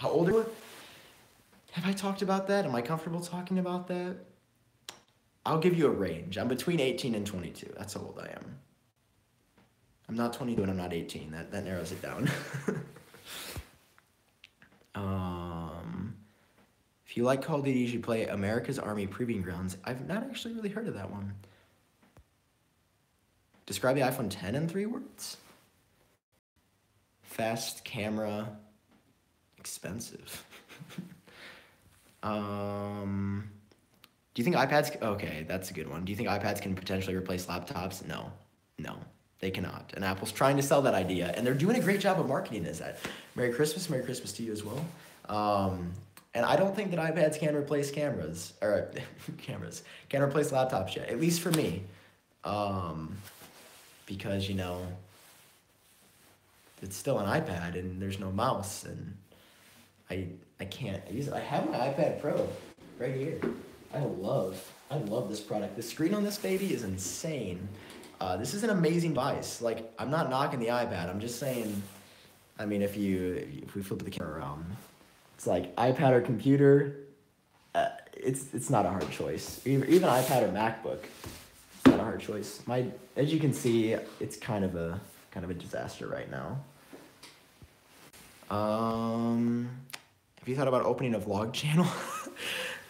old are you? Have I talked about that? Am I comfortable talking about that? I'll give you a range. I'm between 18 and 22. That's how old I am. I'm not 22 and I'm not 18. That narrows it down. If you like Call of Duty, you should play America's Army Proving Grounds. I've not actually really heard of that one. Describe the iPhone 10 in 3 words. Fast camera, expensive. Do you think iPads... Okay, that's a good one. Do you think iPads can potentially replace laptops? No, they cannot. And Apple's trying to sell that idea, and they're doing a great job of marketing as that. Merry Christmas to you as well. And I don't think that iPads can replace cameras, or can replace laptops yet, at least for me. Because, you know, it's still an iPad and there's no mouse, and I can't use it. I have my iPad Pro right here. I love this product. The screen on this baby is insane. This is an amazing device. Like, I'm not knocking the iPad. I'm just saying, I mean, if we flip the camera around, it's like iPad or computer. It's not a hard choice. Even iPad or MacBook, it's not a hard choice. As you can see, it's kind of a disaster right now. Have you thought about opening a vlog channel?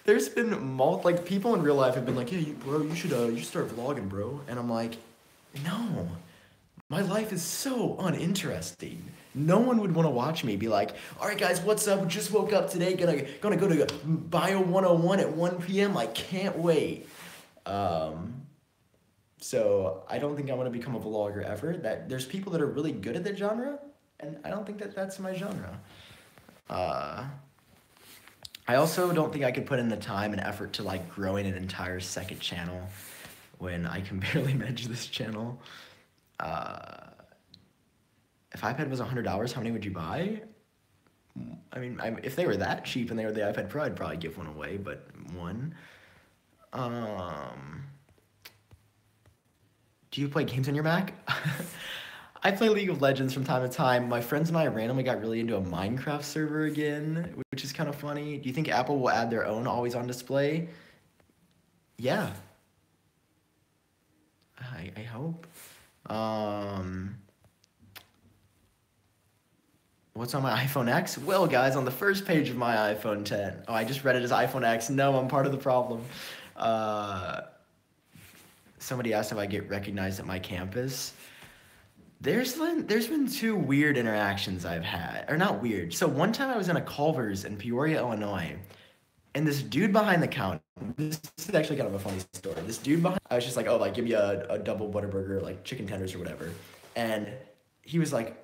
There's been people in real life have been like, "Yeah, bro, you should start vlogging, bro." And I'm like, No. My life is so uninteresting. No one would want to watch me be like, all right, guys, what's up? Just woke up today. Gonna go to Bio 101 at 1 p.m. I can't wait. So I don't think I'm gonna become a vlogger ever. There's people that are really good at that genre, and I don't think that that's my genre. I also don't think I could put in the time and effort to like growing an entire second channel when I can barely manage this channel. If iPad was $100, how many would you buy? I mean, if they were that cheap and they were the iPad Pro, I'd probably give one away, but one. Do you play games on your Mac? I play League of Legends from time to time. My friends and I randomly got really into a Minecraft server again, which is kind of funny. Do you think Apple will add their own always on display? Yeah. I hope. What's on my iPhone X? Well, guys, on the first page of my iPhone 10. Oh, I just read it as iPhone X. No, I'm part of the problem. Somebody asked if I get recognized at my campus. There's been two weird interactions I've had. Or not weird. So one time I was in a Culver's in Peoria, Illinois, and this dude behind the counter, this is actually kind of a funny story. This dude behind, I was just like, oh, like, give me a double Whataburger, like chicken tenders or whatever. And he was like,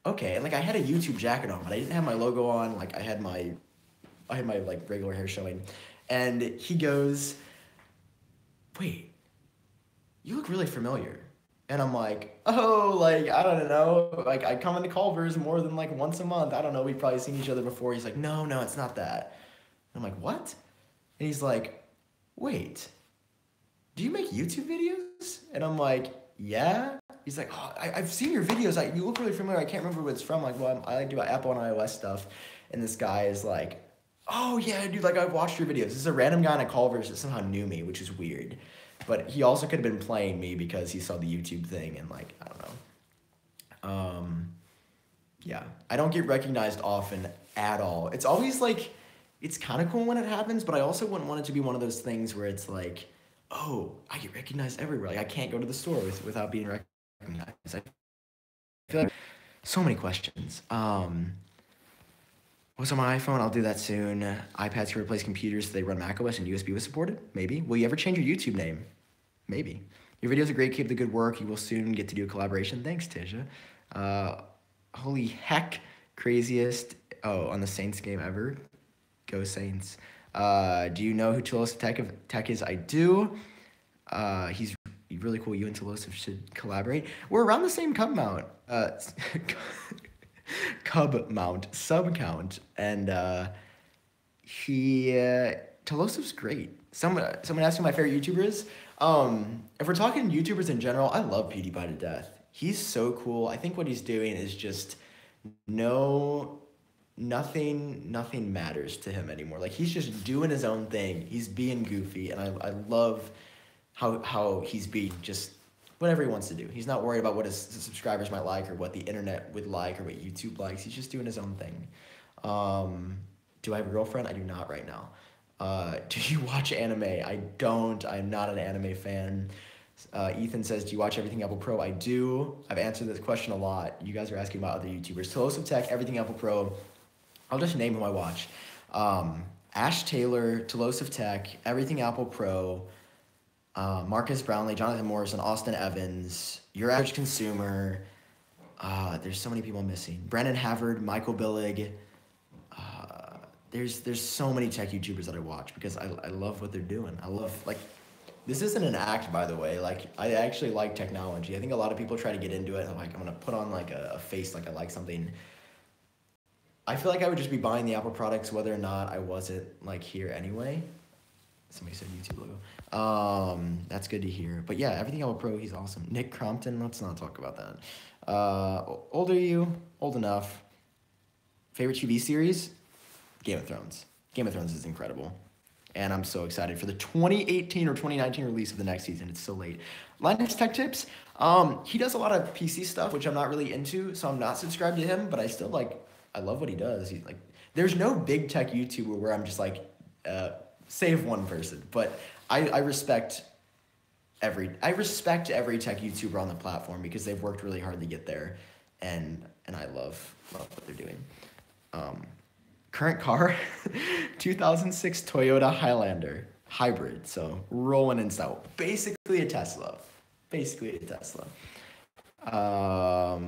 okay. And like, I had a YouTube jacket on, but I didn't have my logo on. Like, I had my like regular hair showing. And he goes, wait, you look really familiar. And I'm like, oh, like, I don't know. Like, I come into Culver's more than like once a month. I don't know. We've probably seen each other before. He's like, no, it's not that. I'm like, what? And he's like, wait, do you make YouTube videos? And I'm like, yeah. He's like, oh, I've seen your videos. You look really familiar. I can't remember what it's from. Like, well, I do Apple and iOS stuff. And this guy is like, oh, yeah, dude, like, I've watched your videos. This is a random guy in a Culver's that somehow knew me, which is weird. But he also could have been playing me because he saw the YouTube thing and, like, I don't know. Yeah, I don't get recognized often at all. It's always, like, it's kind of cool when it happens, but I also wouldn't want it to be one of those things where it's like, oh, I get recognized everywhere. Like, I can't go to the store without being recognized. I feel like so many questions. What's on my iPhone? I'll do that soon. iPads can replace computers so they run macOS and USB was supported? Maybe. Will you ever change your YouTube name? Maybe. Your videos are great. Keep the good work. You will soon get to do a collaboration. Thanks, Tisha. Holy heck. Craziest. Oh, on the Saints game ever. Go Saints. Do you know who Tulosive Tech is? I do. He's really cool. You and Tulosive should collaborate. We're around the same cub mount. Sub count. And Tulosive's great. Someone asked me who my favorite YouTuber is. If we're talking YouTubers in general, I love PewDiePie to death. He's so cool. I think what he's doing is just nothing matters to him anymore. Like, he's just doing his own thing. He's being goofy, and I love how he's being just whatever he wants to do. He's not worried about what his subscribers might like or what the internet would like or what YouTube likes. He's just doing his own thing. Do I have a girlfriend? I do not right now. Do you watch anime? I don't. I'm not an anime fan. Ethan says, do you watch Everything Apple Pro? I do. I've answered this question a lot. You guys are asking about other YouTubers. Tulosive Tech, Everything Apple Pro. I'll just name who I watch. Ash Taylor, Tulosive Tech, Everything Apple Pro, Marcus Brownlee, Jonathan Morrison, Austin Evans, Your Average Consumer. There's so many people missing. Brennan Havard, Michael Billig. There's so many tech YouTubers that I watch because I love what they're doing. I love, like, this isn't an act, by the way. Like, I actually like technology. I think a lot of people try to get into it. I'm like, I'm going to put on, like, a face like I like something. I feel like I would just be buying the Apple products whether or not I wasn't, like, here anyway. Somebody said YouTube logo. That's good to hear. But yeah, Everything Apple Pro, he's awesome. Nick Crompton, let's not talk about that. Old are you? Old enough. Favorite TV series? Game of Thrones. Game of Thrones is incredible. And I'm so excited for the 2018 or 2019 release of the next season. It's so late. Linus Tech Tips. He does a lot of PC stuff, which I'm not really into, so I'm not subscribed to him, but I still, like, I love what he does. He's like, there's no big tech YouTuber where I'm just like, save one person. But I respect I respect every tech YouTuber on the platform because they've worked really hard to get there, and I love what they're doing. Current car, 2006 Toyota Highlander hybrid, so rolling in style. Basically a Tesla. Basically a Tesla.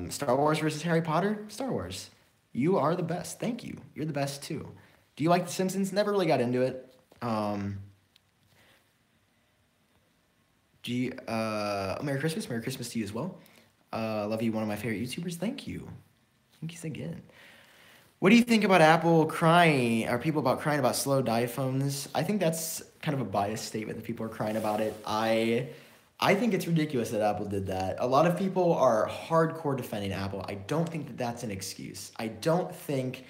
Star Wars versus Harry Potter? Star Wars. You are the best. Thank you. You're the best too. Do you like The Simpsons? Never really got into it. Merry Christmas. Merry Christmas to you as well. Love you, one of my favorite YouTubers. Thank you. Thank you again. What do you think about Apple crying, or people about crying about slow iPhones? I think that's kind of a biased statement that people are crying about it. I think it's ridiculous that Apple did that. A lot of people are hardcore defending Apple. I don't think that that's an excuse. I don't think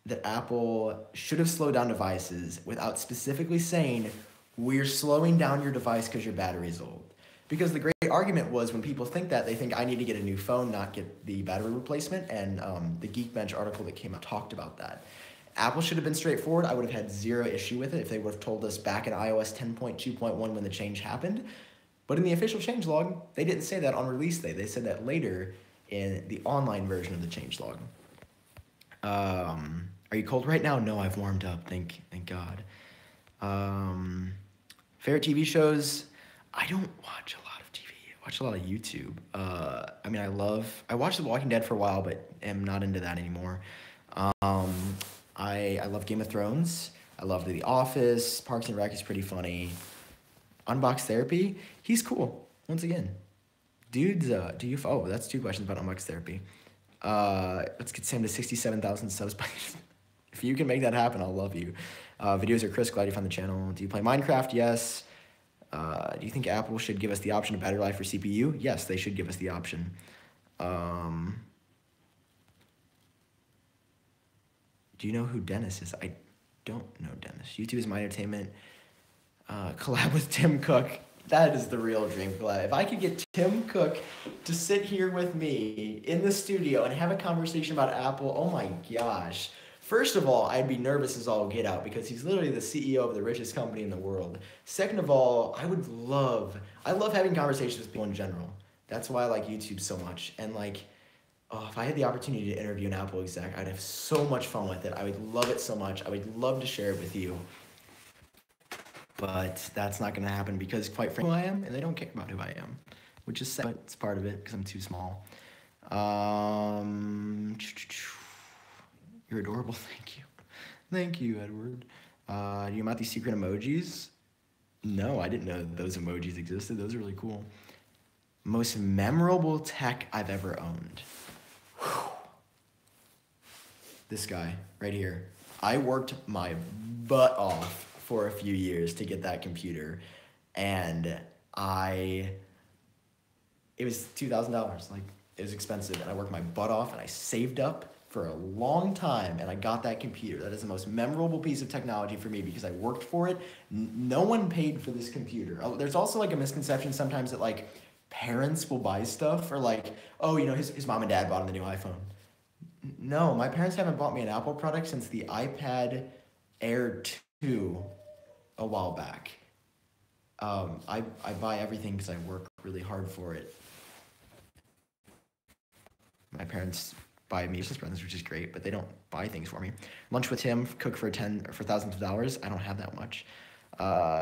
that Apple should have slowed down devices without specifically saying, we're slowing down your device because your battery's old. Because the great argument was, when people think that, they think I need to get a new phone, not get the battery replacement, and the Geekbench article that came out talked about that. Apple should have been straightforward. I would have had zero issue with it if they would have told us back in iOS 10.2.1 when the change happened. But in the official changelog, they didn't say that on release day. They said that later in the online version of the changelog. Are you cold right now? No, I've warmed up. Thank God. Favorite TV shows? I don't watch a lot of TV. I watch a lot of YouTube. I mean, I watched The Walking Dead for a while, but am not into that anymore. I love Game of Thrones. I love The Office. Parks and Rec is pretty funny. Unbox Therapy, he's cool. Once again, dudes, that's 2 questions about Unbox Therapy. Let's get Sam to 67,000 subs. If you can make that happen, I'll love you. Videos are Chris, glad you found the channel. Do you play Minecraft? Yes. Do you think Apple should give us the option of battery life for CPU? Yes, they should give us the option. Do you know who Dennis is? I don't know Dennis. YouTube is my entertainment. Collab with Tim Cook. That is the real dream collab. If I could get Tim Cook to sit here with me in the studio and have a conversation about Apple, oh my gosh. First of all, I'd be nervous as all get out because he's literally the CEO of the richest company in the world. Second of all, I love having conversations with people in general. That's why I like YouTube so much. And if I had the opportunity to interview an Apple exec, I'd have so much fun with it. I would love it so much. I would love to share it with you. But that's not going to happen because, quite frankly, who I am, and they don't care about who I am, which is sad, but it's part of it because I'm too small. You're adorable. Thank you. Thank you, Edward. Do you mount these secret emojis? No, I didn't know those emojis existed. Those are really cool. Most memorable tech I've ever owned. Whew. This guy right here. I worked my butt off for a few years to get that computer, and it was $2,000. It was expensive, and I worked my butt off, and I saved up for a long time, and I got that computer. That is the most memorable piece of technology for me because I worked for it. No one paid for this computer. There's also a misconception sometimes that parents will buy stuff, or his mom and dad bought him the new iPhone. No, my parents haven't bought me an Apple product since the iPad Air 2 a while back. I buy everything because I work really hard for it. My parents buy me Christmas presents, which is great, but they don't buy things for me. Lunch with Tim, cook for thousands of dollars. I don't have that much.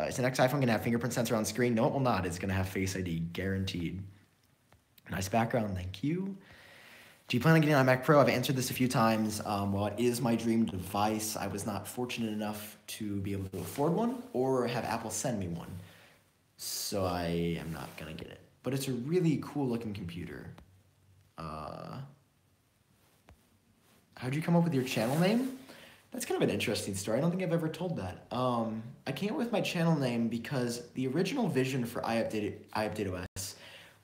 Is the next iPhone gonna have fingerprint sensor on screen? No, it will not. It's gonna have Face ID, guaranteed. Nice background, thank you. Do you plan on getting on a Mac Pro? I've answered this a few times. While it is my dream device, I was not fortunate enough to be able to afford one or have Apple send me one. So I am not gonna get it. But it's a really cool looking computer. How'd you come up with your channel name? That's kind of an interesting story. I don't think I've ever told that. I came up with my channel name because the original vision for iupdateos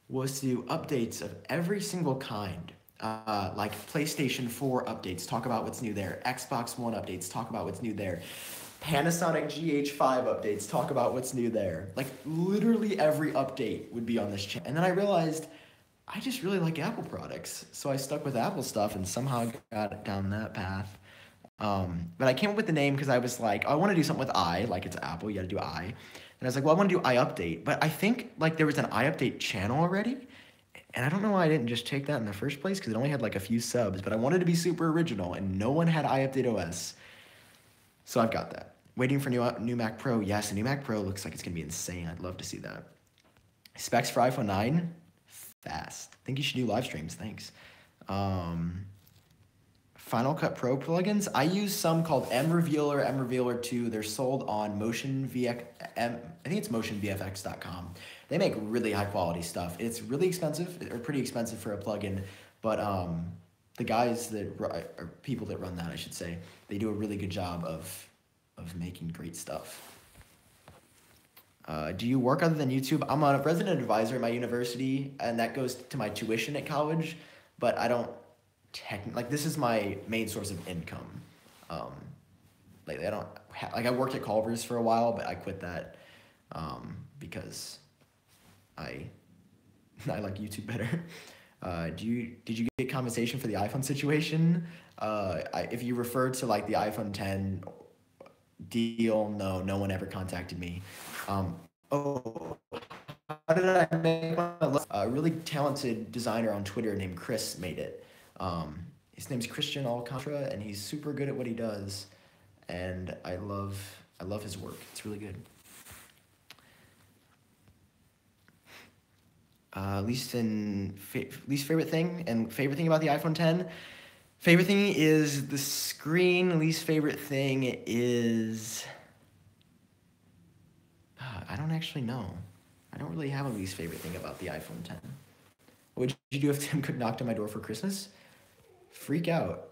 was to do updates of every single kind. Like PlayStation 4 updates, talk about what's new there. Xbox One updates, talk about what's new there. Panasonic GH5 updates, talk about what's new there. Literally every update would be on this channel. And then I realized I just really like Apple products. So I stuck with Apple stuff and somehow got down that path. But I came up with the name because I was like, I want to do something with I, like it's Apple, you got to do I. And I was like, well, I want to do iUpdate. But I think like there was an iUpdate channel already. And I don't know why I didn't just take that in the first place because it only had like a few subs. But I wanted to be super original and no one had iUpdateOS. So I've got that. Waiting for new Mac Pro. Yes, a new Mac Pro looks like it's going to be insane. I'd love to see that. Specs for iPhone 9? Fast. Think you should do live streams. Thanks. Final Cut Pro plugins. I use some called MRevealer 2. They're sold on I think it's motionvfx.com. They make really high quality stuff. It's really expensive, or pretty expensive for a plugin, but the guys that or people that run that, I should say, they do a really good job of making great stuff. Do you work other than YouTube? I'm a resident advisor at my university, and that goes to my tuition at college, but I don't this is my main source of income. Like I worked at Culver's for a while, but I quit that because I like YouTube better. Did you get compensation for the iPhone situation? If you refer to like the iPhone 10 deal, no one ever contacted me. How did I make a really talented designer on Twitter named Chris made it. His name's Christian Alcantara, and he's super good at what he does, and I love his work. It's really good. Least favorite thing and favorite thing about the iPhone 10. Favorite thing is the screen. Least favorite thing is I don't actually know. I don't really have a least favorite thing about the iPhone 10. What would you do if Tim could knock on my door for Christmas? Freak out.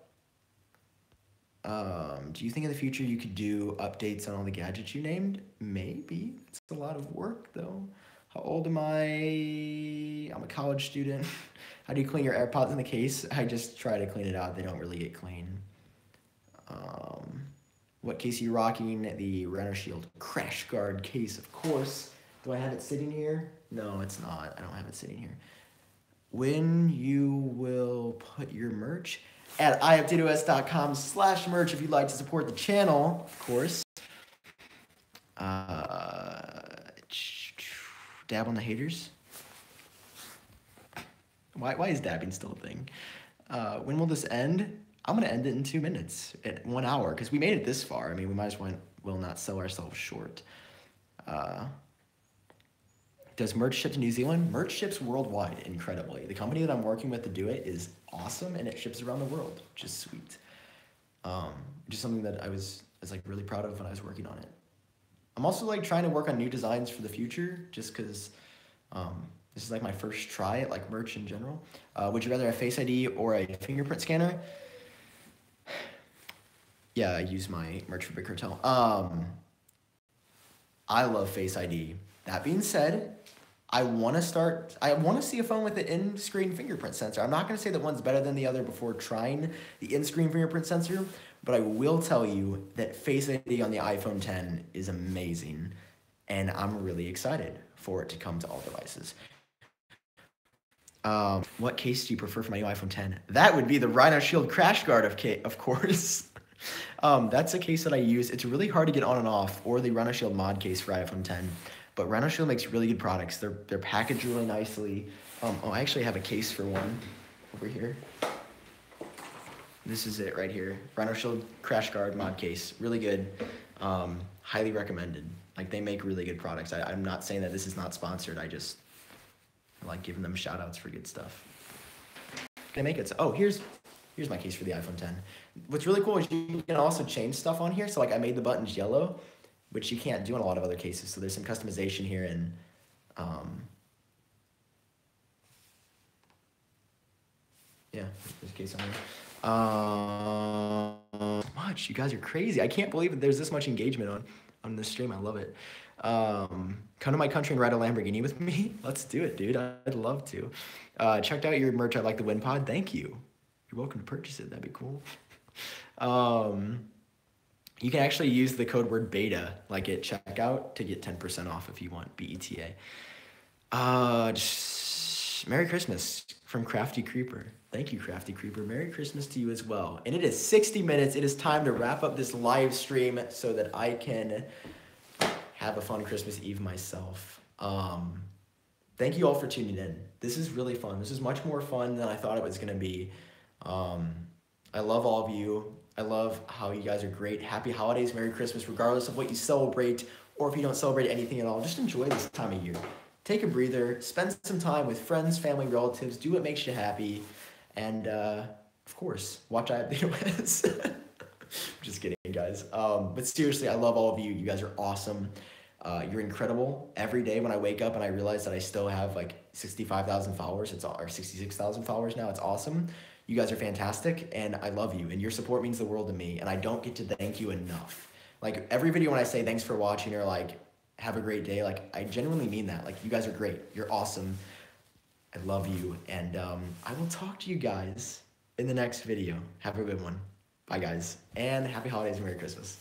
Do you think in the future you could do updates on all the gadgets you named? Maybe. It's a lot of work, though. How old am I? I'm a college student. How do you clean your AirPods in the case? I just try to clean it out. They don't really get clean. What case are you rocking? The Rhino Shield Crash Guard case, of course. Do I have it sitting here? No, it's not. I don't have it sitting here. When you will put your merch at iupdateos.com/merch if you'd like to support the channel, of course. Dab on the haters. Why is dabbing still a thing? When will this end? I'm gonna end it in 2 minutes, at 1 hour, because we made it this far. I mean, we might as well not sell ourselves short. Does merch ship to New Zealand? Merch ships worldwide, incredibly. The company that I'm working with to do it is awesome, and it ships around the world, which is sweet. Just something that I was like really proud of when I was working on it. I'm also like trying to work on new designs for the future, just because this is like my first try at like merch in general. Would you rather have Face ID or a fingerprint scanner? Yeah, I use my merch for Big Cartel. I love Face ID. That being said, I want to see a phone with an in-screen fingerprint sensor. I'm not going to say that one's better than the other before trying the in-screen fingerprint sensor, but I will tell you that Face ID on the iPhone 10 is amazing, and I'm really excited for it to come to all devices. What case do you prefer for my new iPhone 10? That would be the Rhino Shield Crash Guard, of course. That's a case that I use. It's really hard to get on and off, or the Rhino Shield mod case for iPhone 10. But Rhino Shield makes really good products. They're packaged really nicely. I actually have a case for one over here. This is it right here. Rhino Shield Crash Guard mod case. Really good. Highly recommended. Like, they make really good products. I'm not saying that this is not sponsored. I like giving them shout outs for good stuff. Can I make it? Oh, here's my case for the iPhone 10. What's really cool is you can also change stuff on here. So like I made the buttons yellow, which you can't do in a lot of other cases. So there's some customization here, and yeah, there's a case on here. Much, you guys are crazy. I can't believe that there's this much engagement on this stream. I love it. Come to my country and ride a Lamborghini with me. Let's do it, dude. I'd love to. Checked out your merch. I like the Wind Pod. Thank you. You're welcome to purchase it. That'd be cool. You can actually use the code word beta, like at checkout, to get 10% off if you want, BETA. Merry Christmas from Crafty Creeper. Thank you, Crafty Creeper. Merry Christmas to you as well. And it is 60 minutes. It is time to wrap up this live stream so that I can have a fun Christmas Eve myself. Thank you all for tuning in. This is really fun. This is much more fun than I thought it was gonna be. I love all of you. I love how you guys are great. Happy holidays, Merry Christmas, regardless of what you celebrate or if you don't celebrate anything at all. Just enjoy this time of year. Take a breather, spend some time with friends, family, relatives, do what makes you happy, and of course, watch iupdateos. Just kidding, guys. But seriously, I love all of you. You guys are awesome. You're incredible. Every day when I wake up and I realize that I still have like 65,000 followers, or 66,000 followers now, it's awesome. You guys are fantastic, and I love you, and your support means the world to me, and I don't get to thank you enough. Like, every video when I say thanks for watching or like, have a great day, like, I genuinely mean that. Like, you guys are great. You're awesome. I love you, and I will talk to you guys in the next video. Have a good one. Bye, guys, and happy holidays and Merry Christmas.